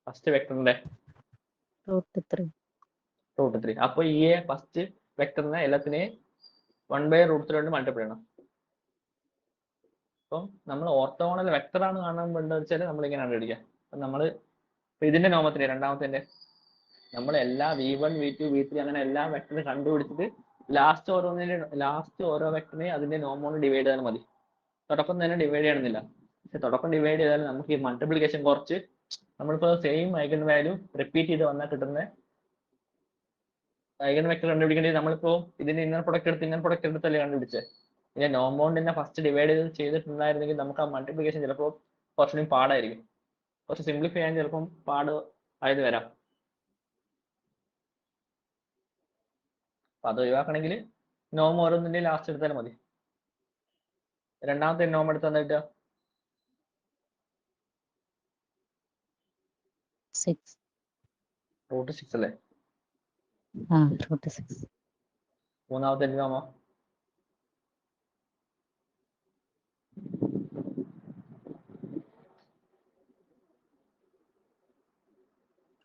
ഫസ്റ്റ് വെക്ടറിന്റെ √3. അപ്പൊ ഈ ഫസ്റ്റ് വെക്ടറിനെ എല്ലാത്തിനെയും 1/√3 കൊണ്ട് മൾട്ടിപ്ലൈ ചെയ്യണം. അപ്പം നമ്മൾ ഓർത്തോഗണൽ വെക്ടർ ആണ് കാണാൻ വേണ്ടത് വെച്ചാൽ നമ്മൾ ഇങ്ങനെ കണ്ടുപിടിക്കുക. അപ്പൊ നമ്മള് ഇതിന്റെ നോം എത്രയാ? രണ്ടാമത്തെ നമ്മൾ എല്ലാ v1 v2 v3 അങ്ങനെ എല്ലാ വെക്ടറും കണ്ടുപിടിച്ചിട്ട് ലാസ്റ്റ് ഓരോ വെക്ടറിനെയും അതിന്റെ നോം കൊണ്ട് ഡിവൈഡ് ചെയ്താൽ മതി. തുടക്കം തന്നെ ഡിവൈഡ് ചെയ്യണമെന്നില്ല. പക്ഷെ തുടക്കം ഡിവൈഡ് ചെയ്താൽ നമുക്ക് ഈ മൾട്ടിപ്ലിക്കേഷൻ കുറച്ച് നമ്മളിപ്പോ സെയിം ഐഗൺ വാല്യൂ റിപ്പീറ്റ് ചെയ്ത് വന്നാൽ കിട്ടുന്ന ഐഗൺ വെക്ടർ കണ്ടുപിടിക്കേണ്ടത് നമ്മളിപ്പോ ഇതിന്റെ ഇന്നർ പ്രൊഡക്റ്റ് എടുത്തല്ലേ കണ്ടുപിടിച്ചത്. ഇതിന്റെ നോം ബോണ്ടിനെ ഫസ്റ്റ് ഡിവൈഡ് ചെയ്തിട്ടുണ്ടായിരുന്നെങ്കിൽ നമുക്ക് ആ മൾട്ടിപ്ലിക്കേഷൻ ചിലപ്പോൾ കുറച്ചുകൂടി പാടായിരിക്കും. കുറച്ച് സിംപ്ലിഫൈ ചെയ്യാൻ ചിലപ്പം പാട് ആയത് വരാം. അപ്പൊ അത് ഒഴിവാക്കണമെങ്കിൽ നോം ഓരോന്നിന്റെ ലാസ്റ്റ് എടുത്താലും മതി. രണ്ടാമത്തെ നോം എടുത്ത് എന്താ? √6 അല്ലേ? മൂന്നാമത്തെ നോമോ?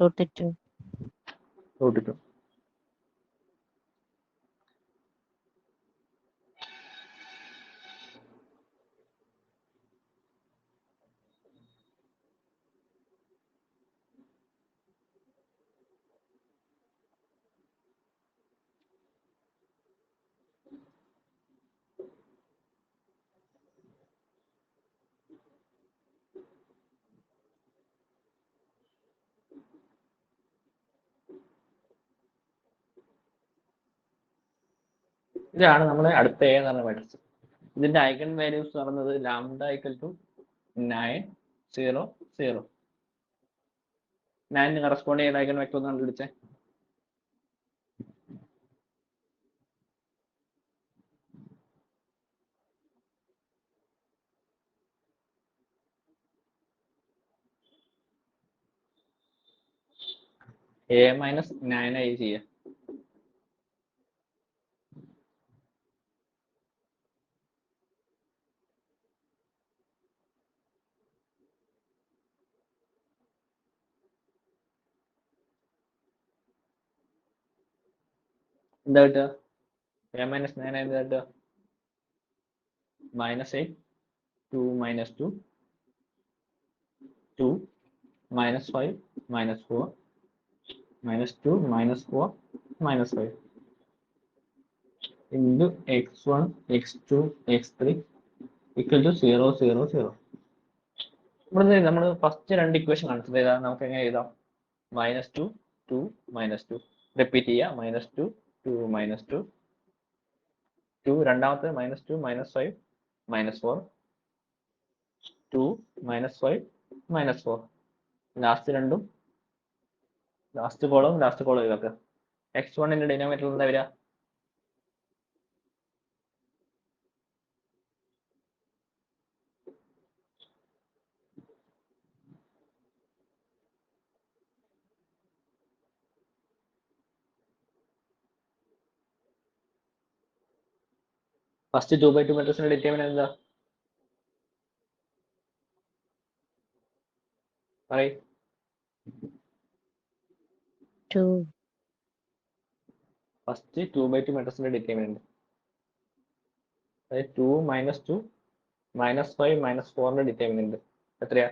√2. ഇതാണ് നമ്മളെ അടുത്ത എ എന്ന് പറഞ്ഞ മാട്രിക്സ്. ഇതിന്റെ ഐഗൺ വാല്യൂസ് പറയുന്നത് ലാംഡ ഈക്വൽ ടു 9 0 0. 9 കറസ്പോണ്ട് ചെയ്യുന്ന ഐഗൺ വെക്ടർ ഒന്ന് കണ്ടുപിടിച്ചേ. എ മൈനസ് 9 ആയി ചെയ്യാം. എന്താ കിട്ടുക? എ മൈനസ് 9 എന്താ കിട്ടുക? -8 2 minus 2 2 minus 5 minus 4 minus 2 minus 4 minus 5 into x1 x2 x3 equal to 0 0 0. ഇവിടെ നമ്മൾ ഫസ്റ്റ് രണ്ട് ഇക്വേഷൻ കൺസിഡർ ചെയ്താൽ നമുക്ക് എങ്ങനെ എഴുതാം? -2 2 -2 റിപ്പീറ്റ് ചെയ്യുക. -2 2 -2 2 രണ്ടാമത്തെ -2 -5 -4 2 -5 -4 ലാസ്റ്റ് രണ്ടും ലാസ്റ്റ് കോളം ഒഴിവാക്കുക. x1ന്റെ ഡിനോമിനേറ്റർ എന്താ വരിക? ഫസ്റ്റ് 2/2 മാട്രിക്സിന്റെ ഡിറ്റർമിനന്റ് എന്താ? പറയ്. 2. ഫസ്റ്റ് 2/2 മാട്രിക്സിന്റെ ഡിറ്റർമിനന്റ് അതായത് 2 -2 -5 -4ന്റെ ഡിറ്റർമിനന്റ് എത്രയാ?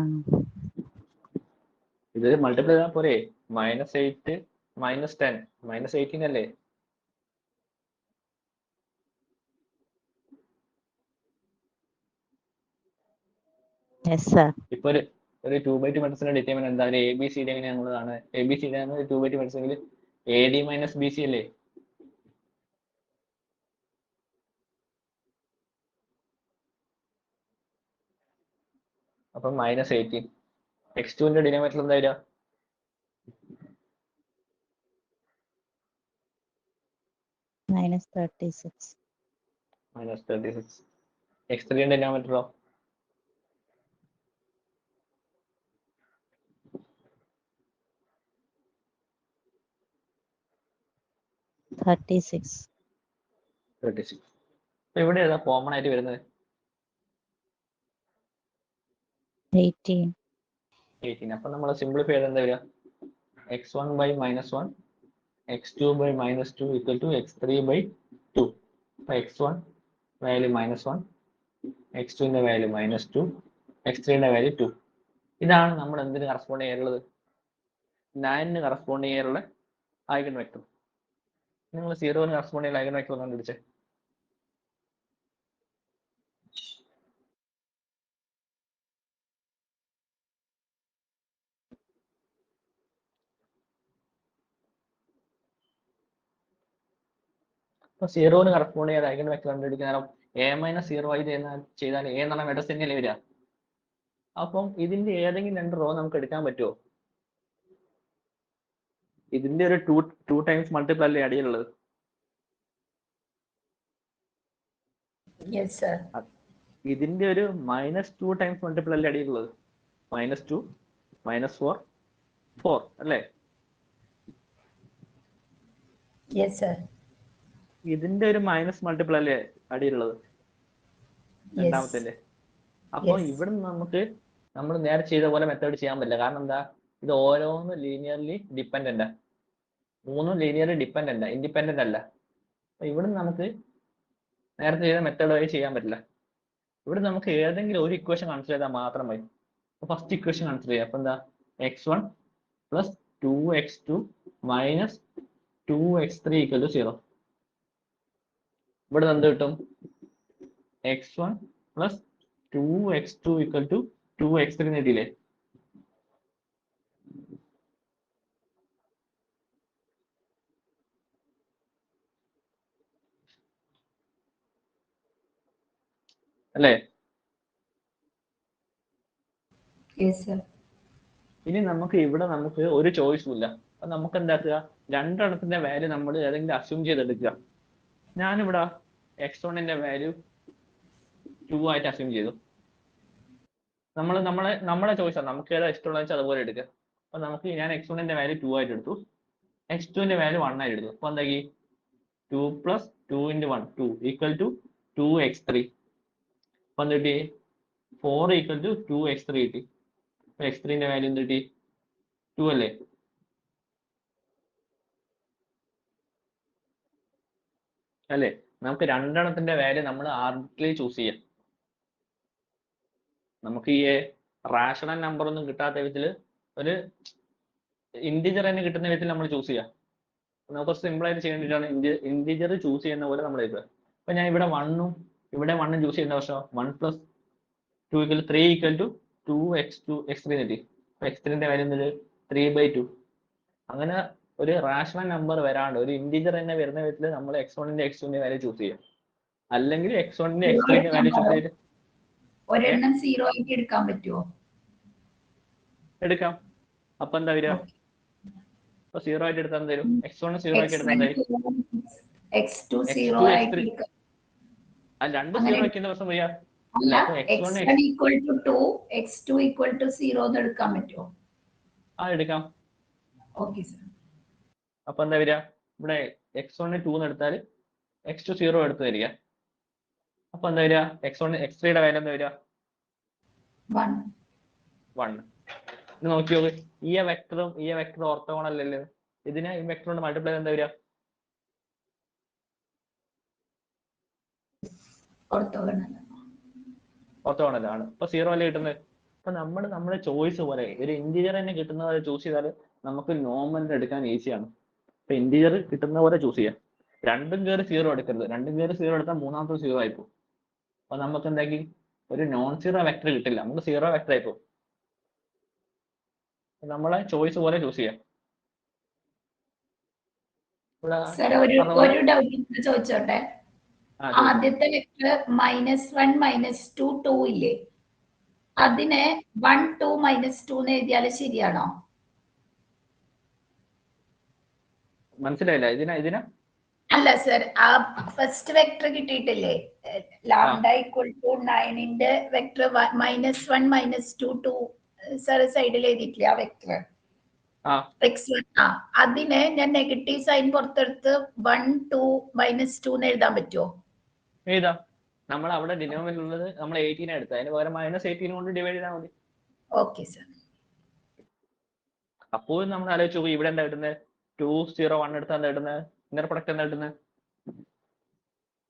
ആണ്. ഇത് മൾട്ടിപ്ലൈ ചെയ്താൽ പോരെ? -8 -10 -18 അല്ലേ? ഇപ്പൊ ഒരു 2/2 മാട്രിക്സിന്റെ ഡിറ്റർമിനന്റ് എന്താ? ഒരു ABCD എങ്ങനെ ഞങ്ങളാണ് ABCD ആണ് 2/2 മാട്രിക്സിൽ AD - BC അല്ലേ? അപ്പൊ -18 x2ന്റെ ഡിനോമിനേറ്റർ എന്താ വരിക? -36 -36 x3ന്റെ ഡിനോമിനേറ്ററോ? 36 അപ്പൊ ഇവിടെ ഏതാ കോമൺ ആയിട്ട് വരുന്നത്? 18. അപ്പൊ നമ്മൾ സിംപ്ലിഫൈ ചെയ്ത് എന്താ വരിക? x1/-1 x2/-2 equal to x3/2. അപ്പൊ x1 വാല്യൂ -1 x2ന്റെ വാല്യൂ -2 x3ന്റെ വാല്യൂ 2. ഇതാണ് നമ്മൾ എന്തിന് കറസ്പോണ്ട് ചെയ്യാറുള്ളത്? 9ന് കറസ്പോണ്ട് ചെയ്യാറുള്ള ഐഗൺ വെക്ടർ. നിങ്ങൾ 0ന് കറസ്പോണ്ട് ചെയ്യുന്ന ഐഗൺ വെക്ടർ കണ്ടുപിടിച്ചേ. അപ്പൊ 0ന് കറസ്പോണ്ട് ചെയ്യാൻ ഐഗൺ വെക്ടർ കണ്ടുപിടിക്കാൻ A-0 ആയി ചെയ്താൽ A എന്ന് പറഞ്ഞ മാട്രിക്സ് തന്നെയല്ലേ വരിക? അപ്പം ഇതിന്റെ ഏതെങ്കിലും രണ്ട് റോ നമുക്ക് എടുക്കാൻ പറ്റുമോ? ഇതിന്റെ ഒരു ടു ടൈംസ് മൾട്ടിപ്പിൾ അല്ലേ അടിയിലുള്ളത്? ഇതിന്റെ ഒരു -2 ടൈംസ് മൾട്ടിപ്പിൾ അല്ലേ അടിയിലുള്ളത്? -2 -4 4 അല്ലേ? ഇതിന്റെ ഒരു മൈനസ് മൾട്ടിപ്പിൾ അല്ലേ അടിയിലുള്ളത്? രണ്ടാമത്തെ. അപ്പൊ ഇവിടെ നമുക്ക് നമ്മൾ നേരെ ചെയ്ത പോലെ മെത്തേഡ് ചെയ്യാൻ പറ്റില്ല. കാരണം എന്താ? ഇത് ഓരോന്ന് ലീനിയർലി ഡിപ്പെൻഡന്റ്. മൂന്നും ലീനിയർലി ഡിപ്പെൻഡന്റ്, ഇൻഡിപെൻഡന്റ് അല്ല. അപ്പൊ ഇവിടെ നമുക്ക് നേരത്തെ ചെയ്ത മെത്തേഡ് വഴി ചെയ്യാൻ പറ്റില്ല. ഇവിടെ നമുക്ക് ഏതെങ്കിലും ഒരു ഇക്വേഷൻ കൺസിഡർ ചെയ്താൽ മാത്രം മതി. ഫസ്റ്റ് ഇക്വേഷൻ കൺസിഡർ ചെയ്യാം. അപ്പൊ എന്താ? x1 + 2x2 - 2x3 = 0. ഇവിടെ എന്ത് കിട്ടും? x1 + 2x2 = 2x3 കിട്ടിയില്ലേ? അല്ലേ? Yes, sir. ഇനി നമുക്ക് ഇവിടെ നമുക്ക് ഒരു ചോയ്സും ഇല്ല. അപ്പൊ നമുക്ക് എന്താക്കുക, രണ്ടെണ്ണത്തിന്റെ വാല്യൂ നമ്മൾ ഏതെങ്കിലും അസ്യൂം ചെയ്തെടുക്കുക. ഞാനിവിടെ x1ന്റെ വാല്യൂ 2 ആയിട്ട് അസ്യൂം ചെയ്തു. നമ്മളെ ചോയ്സാണ്, നമുക്ക് ഏതാ ഇഷ്ടമുള്ള വെച്ചാൽ അതുപോലെ എടുക്കുക. അപ്പൊ നമുക്ക് ഞാൻ x1ന്റെ വാല്യൂ 2 ആയിട്ട് എടുത്തു, x2ന്റെ വാല്യൂ 1 ആയിട്ട് എടുത്തു. അപ്പൊ എന്താക്കി 2 + 2 × 1 2 = 2x3. അപ്പൊ എന്ത് കിട്ടി? 4 = 2x3 കിട്ടി. അപ്പൊ x3ന്റെ വാല്യൂ എന്ത് കിട്ടി? 2 അല്ലേ? അല്ലേ? നമുക്ക് രണ്ടെണ്ണത്തിന്റെ വാല്യൂ നമ്മൾ ആർബിട്രറി ചൂസ് ചെയ്യാം. നമുക്ക് ഈ റാഷണൽ നമ്പർ ഒന്നും കിട്ടാത്ത വിധത്തിൽ ഒരു ഇന്റിജർ തന്നെ കിട്ടുന്ന വിധത്തിൽ നമ്മൾ ചൂസ് ചെയ്യാം. നമുക്ക് സിമ്പിൾ ആയിട്ട് ചെയ്യാൻ വേണ്ടിയിട്ടാണ് ഇന്റിജർ ചൂസ് ചെയ്യുന്ന പോലെ നമ്മൾ എഴുതുക. അപ്പൊ ഞാൻ ഇവിടെ 1ഉം ഇവിടെ 1ഉം ചൂസ് ചെയ്യുന്ന പക്ഷം 1 + 2 = 3 = 2x3 കിട്ടി. അപ്പൊ x3ന്റെ വാല്യൂ എന്ത്? 3/2. അങ്ങനെ ഒരു റാഷണൽ നമ്പർ വരാണ്ട് ഒരു ഇന്റിജർ തന്നെ വരുന്ന വിധത്തിൽ നമ്മൾ x1ന്റെ x2ന്റെ വാല്യൂ ചൂസ് ചെയ്യാം. അല്ലെങ്കിൽ x1ന്റെ x3ന്റെ വാല്യൂ ചൂസ് ചെയ്ത് ഒരെണ്ണം 0 ആയിട്ട് എടുക്കാൻ പറ്റുമോ? എടുക്കാം. അപ്പൊ എന്താ വരിക? അപ്പൊ 0 ആയിട്ട് എടുത്താൽ തരും. x1 0 ആക്കി എടുത്താൽ തരും. x2 0 ആയിട്ട് എടുക്കാം. അത് രണ്ട് 0 ആക്കിയ ദിവസം വരിക. അല്ല, അപ്പൊ x1 x1 = 2 x2 = 0 എന്ന് എടുക്കാൻ പറ്റുമോ? എടുക്കാം. Okay sir. അപ്പൊ എന്താ വരിക? ഇവിടെ x1 2 എന്ന് എടുത്താൽ x2 0 എടുത്ത് തരിക. അപ്പൊ എന്താ വരിക? x1 x3യുടെ വാല്യൂ എന്താ വരിക? 1. ഇത് നോക്കി നോക്ക്, ഈ വെക്ടറും ഈ വെക്ടറും ഓർത്തോഗണൽ അല്ലല്ലോ. ഇതിനെ ഈ വെക്ടർ കൊണ്ട് മൾട്ടിപ്ലൈ എന്താ വരിക? ഓർത്തോഗണൽ ആണ്. അപ്പൊ 0 അല്ലേ കിട്ടുന്നത്? അപ്പൊ നമ്മുടെ ചോയ്സ് പോലെ ഒരു ഇന്റീജർ തന്നെ കിട്ടുന്ന പോലെ ചൂസ് ചെയ്താൽ നമുക്ക് നോർമൽ എടുക്കാൻ ഈസിയാണ്. അപ്പൊ ഇന്റീജർ കിട്ടുന്ന പോലെ ചൂസ് ചെയ്യാം. രണ്ടും കയറി 0 എടുക്കരുത്. രണ്ടും കയറി 0 എടുത്താൽ മൂന്നാമത്തെ 0 ആയിപ്പോകും. അപ്പൊ നമുക്ക് എന്താക്കി ഒരു നോൺ സീറോ വെക്ടർ കിട്ടില്ല, നമുക്ക് 0 വെക്ടർ ആയിപ്പോകും. നമ്മളെ ചോയ്സ് പോലെ ചൂസ് ചെയ്യാം. സർ, ഒരു ഡൗട്ട് ചോദിച്ചോട്ടെ? ആദ്യത്തെ വെക്ടർ -1 -2 2 ഇല്ലേ, അതിനെ 1 2 -2 എന്ന് എഴുതിയാൽ ശരിയാണോ? മനസ്സിലായില്ല. ഇതിനാ അല്ല സർ, ആ ഫസ്റ്റ് വെക്ടർ കിട്ടിയിട്ടില്ലേ, λ = 9ന്റെ വെക്ടർ -1 -2 2 സർ സൈഡിൽ എഴുതിയിട്ടില്ലേ ആ വെക്ടർ x1? അതിനെ ഞാൻ നെഗറ്റീവ് സൈൻ പുറത്തെടുത്ത് 1 2 -2 എന്ന് എഴുതാൻ പറ്റുമോ? എഴുതാം. നമ്മൾ അവിടെ ഡിനോമിനേറ്റർ ഉള്ളത് നമ്മൾ 18 എടുത്ത് അതിന് പകരം -18 കൊണ്ട് ഡിവൈഡ് ചെയ്താൽ മതി. Okay sir. അപ്പോൾ നമ്മൾ ആലോചിച്ച് നോക്കും, ഇവിടെ എന്താ കിട്ടുന്നത്? 2 0 1 എടുത്താൽ എന്താ കിട്ടുന്നത്? ഇന്നർ പ്രൊഡക്റ്റ് എന്താ കിട്ടുന്നത്?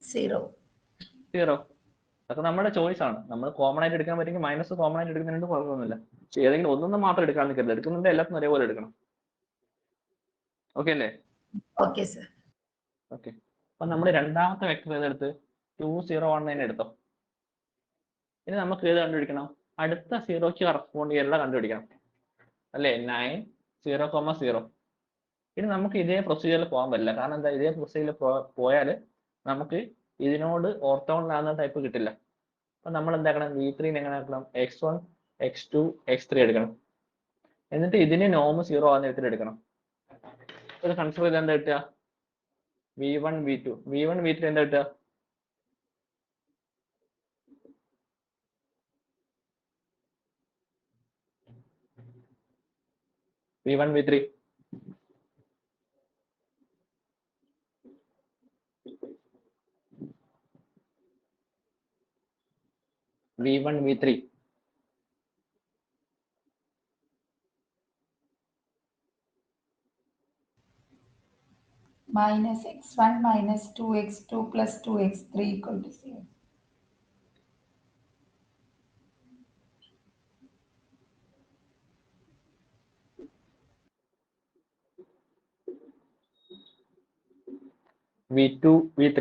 0. അതൊക്കെ നമ്മുടെ ചോയ്സ് ആണ്. നമ്മൾ കോമൺ ആയിട്ട് എടുക്കാൻ പറ്റുമെങ്കിൽ മൈനസ് കോമൺ ആയിട്ട് എടുക്കുന്നതിന് കുഴപ്പമൊന്നുമില്ല. പക്ഷെ ഏതെങ്കിലും ഒന്നൊന്നും മാത്രം എടുക്കാൻ നിൽക്കരുത്. എടുക്കുന്നുണ്ട് എല്ലാത്തിനും ഒരേപോലെ എടുക്കണം. ഓക്കെ അല്ലേ? Okay sir. ഓക്കെ. അപ്പൊ നമ്മൾ രണ്ടാമത്തെ വെക്ടർ ഏതെടുത്ത് 2 0 1 തന്നെ എടുത്തോ. ഇനി നമുക്ക് ഏത് കണ്ടുപിടിക്കണം? അടുത്ത 0ക്ക് കറസ്പോണ്ട് ചെയ്യുന്ന കണ്ടുപിടിക്കണം അല്ലേ? 9 0, 0. ഇനി നമുക്ക് ഇതേ പ്രൊസീജിയറിൽ പോകാൻ പറ്റില്ല. കാരണം എന്താ? ഇതേ പ്രൊസീജിയറിൽ പോയാൽ നമുക്ക് ഇതിനോട് ഓർത്തോഗണൽ ആകുന്ന ടൈപ്പ് കിട്ടില്ല. അപ്പൊ നമ്മൾ എന്താക്കണം? v3 എങ്ങനെ ആക്കണം? x1 x2 x3 എടുക്കണം. എന്നിട്ട് ഇതിന് നോം 0 ആകുന്ന വിധത്തിൽ എടുക്കണം. ഇത് കൺസിഡർ ചെയ്ത് എന്താ കിട്ടുക? v1 v2 v1 v3 എന്താ കിട്ടുക? v1 v3 v1 v3 -x1 -2x2 + 2x3 = 0. v2 v3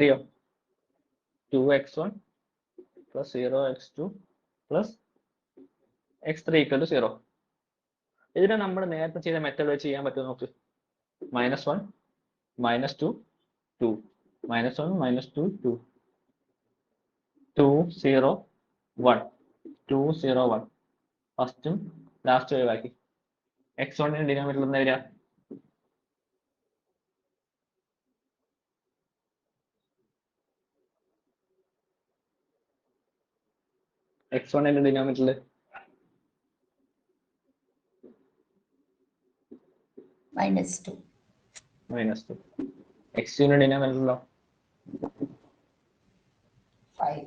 2x1 + 0x2 + x3 = 0. ഇതിനെ നമ്മൾ നേരത്തെ ചെയ്ത മെത്തേഡ് വെച്ച് ചെയ്യാൻ പറ്റുമോ നോക്ക്. -1 -2 2 -1 -2 2 2 0 1 2 0 1 ഫസ്റ്റും ലാസ്റ്റ് ഒഴിവാക്കി. x1 ഡിനോമിനേറ്ററിൽ എന്താ വരിക? x1 ഡിനോമിനേറ്ററിൽ -2. -2. x2 ഡിനോമിനേറ്ററിലോ 5.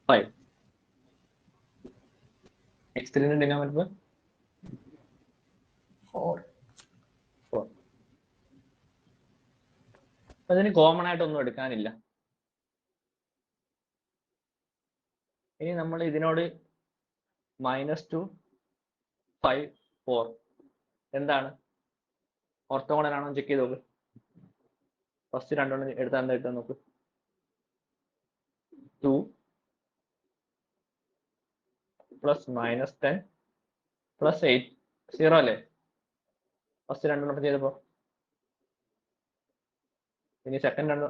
5. x3 denominator 4. 4. അപ്പൊ ഇതിന് കോമൺ ആയിട്ടൊന്നും എടുക്കാനില്ല. ഇനി നമ്മൾ ഇതിനോട് -2 5 4 എന്താണ് ഓർത്തോഗണൽ ആണോ ചെക്ക് ചെയ്ത് നോക്ക്. ഫസ്റ്റ് രണ്ടെണ്ണം എടുത്താൽ എന്താ കിട്ടാൻ നോക്ക്. 2 + -10 + 8 0 അല്ലേ? ഫസ്റ്റ് രണ്ടെണ്ണം ചെയ്തപ്പോ. ഇനി സെക്കൻഡ് രണ്ട്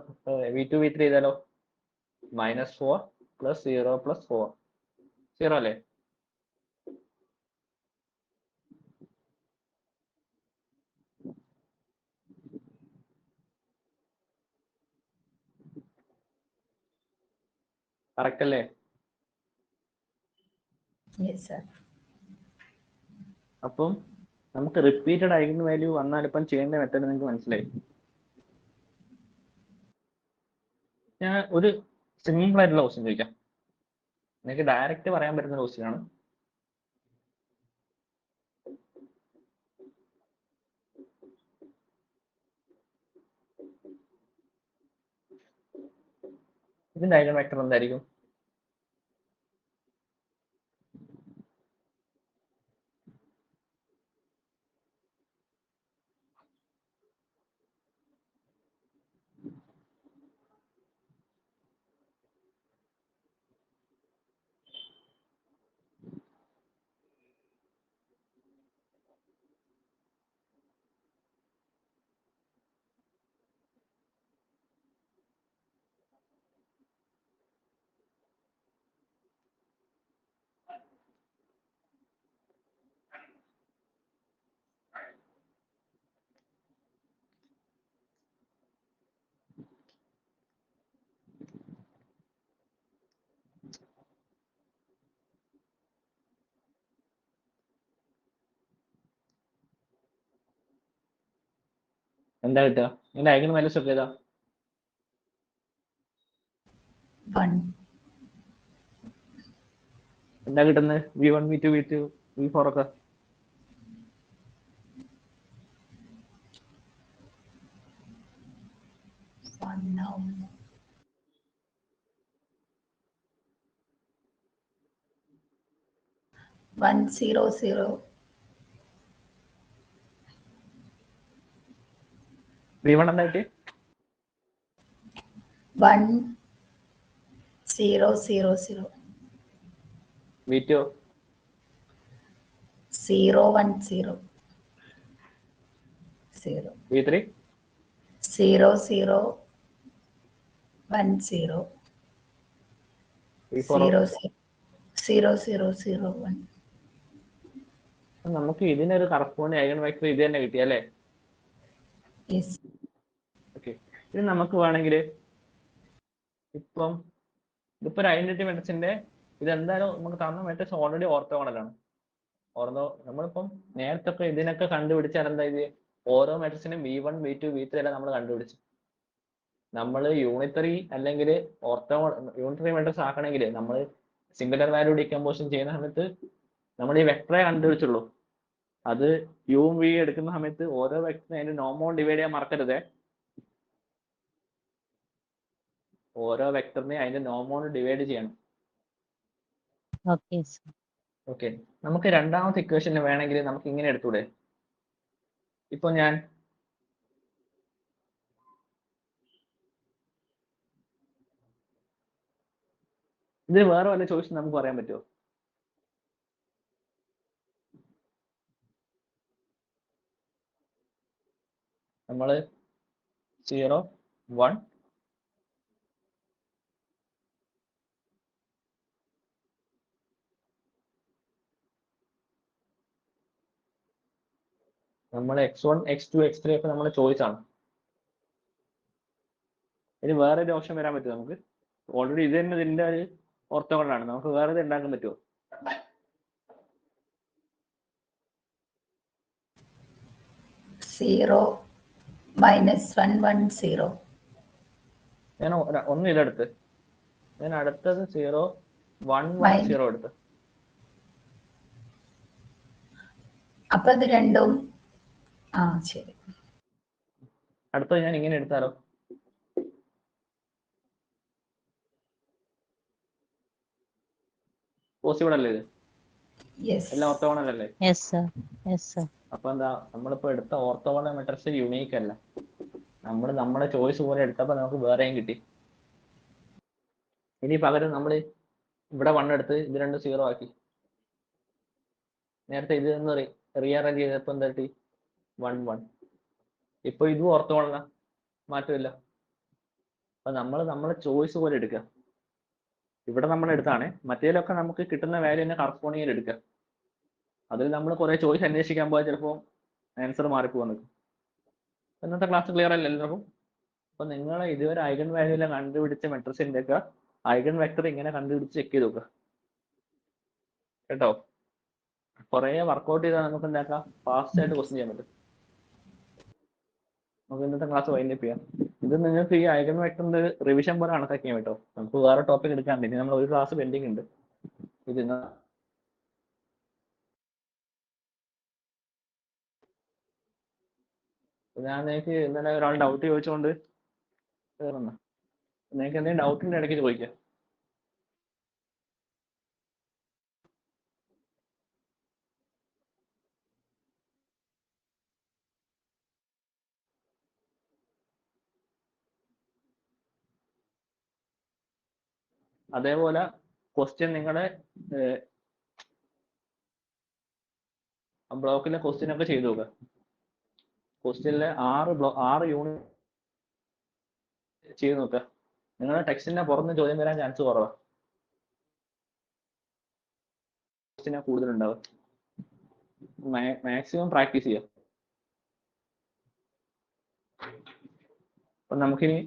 v2 v3 ചെയ്താലോ -4 + 0 + 4 0 അല്ലേ? കറക്റ്റ് അല്ലേ? Yes, sir. അപ്പം നമുക്ക് റിപ്പീറ്റഡ് ഐഗൻ വാല്യൂ വന്നാൽ ഇപ്പം ചെയ്യേണ്ട മെത്തേഡ് നിങ്ങൾക്ക് മനസ്സിലായി. ഞാൻ ഒരു സിമ്പിൾ ആയിട്ടുള്ള ക്വസ്റ്റ്യൻ ചോദിക്കാം. നിങ്ങൾക്ക് ഡയറക്റ്റ് പറയാൻ പറ്റുന്ന ക്വസ്റ്റ്യൻ ആണ്. ഇതിന്റെ ഐഗൻ വെക്ടർ എന്തായിരിക്കും? എന്താ കിട്ടുക? ഇതിന്റെ ഐഗൻ വാല്യൂസ് ഒക്കെ ഏതാ? 1. എന്താ കിട്ടുന്നത്? v1 v2 v3 v4 ഒക്കെ 1 now. 1 0 0. v1 എന്താ കിട്ടി? 1 0 0 0. v2 0 1 0. 0. v3 0 0 1 0. v4 0 0 0 0 1. നമുക്ക് ഇതിനൊരു കറസ്പോണ്ടിങ് ഐഗൻ വെക്ടർ ഇത് തന്നെ കിട്ടിയല്ലേ? Yes. ഓക്കെ. ഇത് നമുക്ക് വേണമെങ്കിൽ ഇപ്പം ഇതിപ്പോ ഒരു ഐഡന്റിറ്റി മെട്രിക്സിന്റെ ഇത് എന്തായാലും നമുക്ക് തന്ന മെട്രിക്സ് ഓൾറെഡി ഓർത്തോഗണലാണ്. നമ്മളിപ്പം നേരത്തെ ഒക്കെ ഇതിനൊക്കെ കണ്ടുപിടിച്ചാൽ എന്താ ഇത് ഓരോ മെട്രിക്സിനും v1 v2 v3 എല്ലാം നമ്മൾ കണ്ടുപിടിച്ചു. നമ്മൾ യൂണിറ്ററി അല്ലെങ്കിൽ യൂണിറ്ററി മെട്രിക്സ് ആക്കണമെങ്കിൽ നമ്മൾ സിംഗുലർ വാല്യൂ ഡീകമ്പോസിഷൻ ചെയ്യുന്ന സമയത്ത് നമ്മൾ ഈ വെക്ടറെ കണ്ടുപിടിച്ചുള്ളൂ. അത് യും വി എടുക്കുന്ന സമയത്ത് ഓരോ വെക്ടറിനെ അതിന്റെ നോമോൺ ഡിവൈഡ് ചെയ്യാൻ മറക്കരുതേ. ഓരോ വെക്ടറിനെ അതിന്റെ നോമോൺ ഡിവൈഡ് ചെയ്യണം. Okay, sir. ഓക്കെ. നമുക്ക് രണ്ടാമത്തെ ഇക്വേഷന് വേണമെങ്കിൽ നമുക്ക് ഇങ്ങനെ എടുത്തൂടെ? ഇപ്പൊ ഞാൻ ഇത് വേറെ വല്ല ചോയ്സ് നമുക്ക് പറയാൻ പറ്റുമോ? നമ്മൾ 0 1 നമ്മൾ x1 x2 x3 ഒക്കെ നമ്മുടെ ചോയ്സ് ആണ്. ഇനി വേറെ ഒരു ഓപ്ഷൻ വരാൻ പറ്റും നമുക്ക്. ഓൾറെഡി ഇത് തന്നെ ഇതിന്റെ ഒരു ഓർത്തോഗണലാണ്. നമുക്ക് വേറെ ഇത് ഉണ്ടാക്കാൻ പറ്റുമോ? സീറോ -1 1 0. ഞാൻ ഒന്ന് ഇതെടുത്ത്, ഞാൻ അടുത്തത് 0 1 1 Minus. 0 എടുത്ത്. അപ്പൊ ഇത് രണ്ടും ശരി. അടുത്തത് ഞാൻ ഇങ്ങനെ എടുത്താലോ? പോസിബിൾ അല്ലേ ഇത്? യെസ്. എല്ലാം ഓർത്തോഗണൽ അല്ലേ? Yes, sir. Yes, sir. അപ്പൊ എന്താ, നമ്മളിപ്പോ എടുത്ത ഓർത്തോഗണൽ മെട്രിക്സ് യുണീക്ക് അല്ല. നമ്മൾ നമ്മുടെ ചോയ്സ് പോലെ എടുത്തപ്പോ നമുക്ക് വേറെയും കിട്ടി. ഇനി പകരം നമ്മൾ ഇവിടെ 1 എടുത്ത് ഇത് 2 0 ആക്കി. നേരത്തെ ഇത് ഒന്ന് റീഅറേഞ്ച് ചെയ്തപ്പോ എന്താ കിട്ടി? 1 1. ഇപ്പൊ ഇതും ഓർത്തോഗണലാ, മാറ്റമില്ല. അപ്പൊ നമ്മൾ നമ്മുടെ ചോയ്സ് പോലെ എടുക്കുക. ഇവിടെ നമ്മൾ എടുത്താണ്, മറ്റേലൊക്കെ നമുക്ക് കിട്ടുന്ന വാല്യൂ തന്നെ കറസ്പോണ്ടിങ്ങിൽ എടുക്കുക. അതിൽ നമ്മൾ കുറെ ചോയ്സ് അന്വേഷിക്കാൻ പോയാൽ ചിലപ്പോൾ ആൻസർ മാറിപ്പോകാൻ നിൽക്കും. ഇന്നത്തെ ക്ലാസ് ക്ലിയർ അല്ല എല്ലാവർക്കും? അപ്പൊ നിങ്ങൾ ഇതുവരെ ഐഗൺ വാല്യൂല കണ്ടുപിടിച്ച മെട്രിക്സിന്റെ ഒക്കെ ഐഗൺ വെക്ടർ ഇങ്ങനെ കണ്ടുപിടിച്ച് ചെക്ക് ചെയ്ത് നോക്കുക കേട്ടോ. കുറെ വർക്ക്ഔട്ട് ചെയ്താൽ നമുക്ക് എന്താക്കാം, ഫാസ്റ്റ് ആയിട്ട് ക്വസ്റ്റ്യൻ ചെയ്യാൻ പറ്റും. നമുക്ക് ഇന്നത്തെ ക്ലാസ് വൈൻഡപ്പ് ചെയ്യാം. ഇത് നിങ്ങൾക്ക് ഈ ഐഗൺ വെക്ടറിന്റെ റിവിഷൻ പോലെ കണക്കാക്കിയാൽ കേട്ടോ. നമുക്ക് വേറെ ടോപ്പിക് എടുക്കാൻ വേണ്ടി നമ്മൾ ഒരു ക്ലാസ് പെൻഡിങ് ഉണ്ട്. ഇത് ഞാൻ നിങ്ങൾക്ക് ഇന്നലെ ഒരാൾ ഡൗട്ട് ചോദിച്ചുകൊണ്ട് കയറുന്ന, നിങ്ങൾക്ക് എന്തെങ്കിലും ഡൗട്ടിന്റെ ഇടയ്ക്ക് ചോദിക്കാം. അതേപോലെ ക്വസ്റ്റ്യൻ നിങ്ങളുടെ ബ്ലോക്കിലെ ക്വസ്റ്റ്യൻ ഒക്കെ ചെയ്തു നോക്കുക. ക്വസ്റ്റ്യനിലെ 6 യൂണിറ്റ് ചെയ്ത് നോക്കുക. നിങ്ങളുടെ ടെക്സ്റ്റിന്റെ പുറത്ത് ചോദ്യം വരാൻ ചാൻസ് കുറവാണ്. ക്വസ്റ്റ്യൻ കൂടുതലുണ്ടാവും. മാക്സിമം പ്രാക്ടീസ് ചെയ്യാം. അപ്പൊ നമുക്കിനി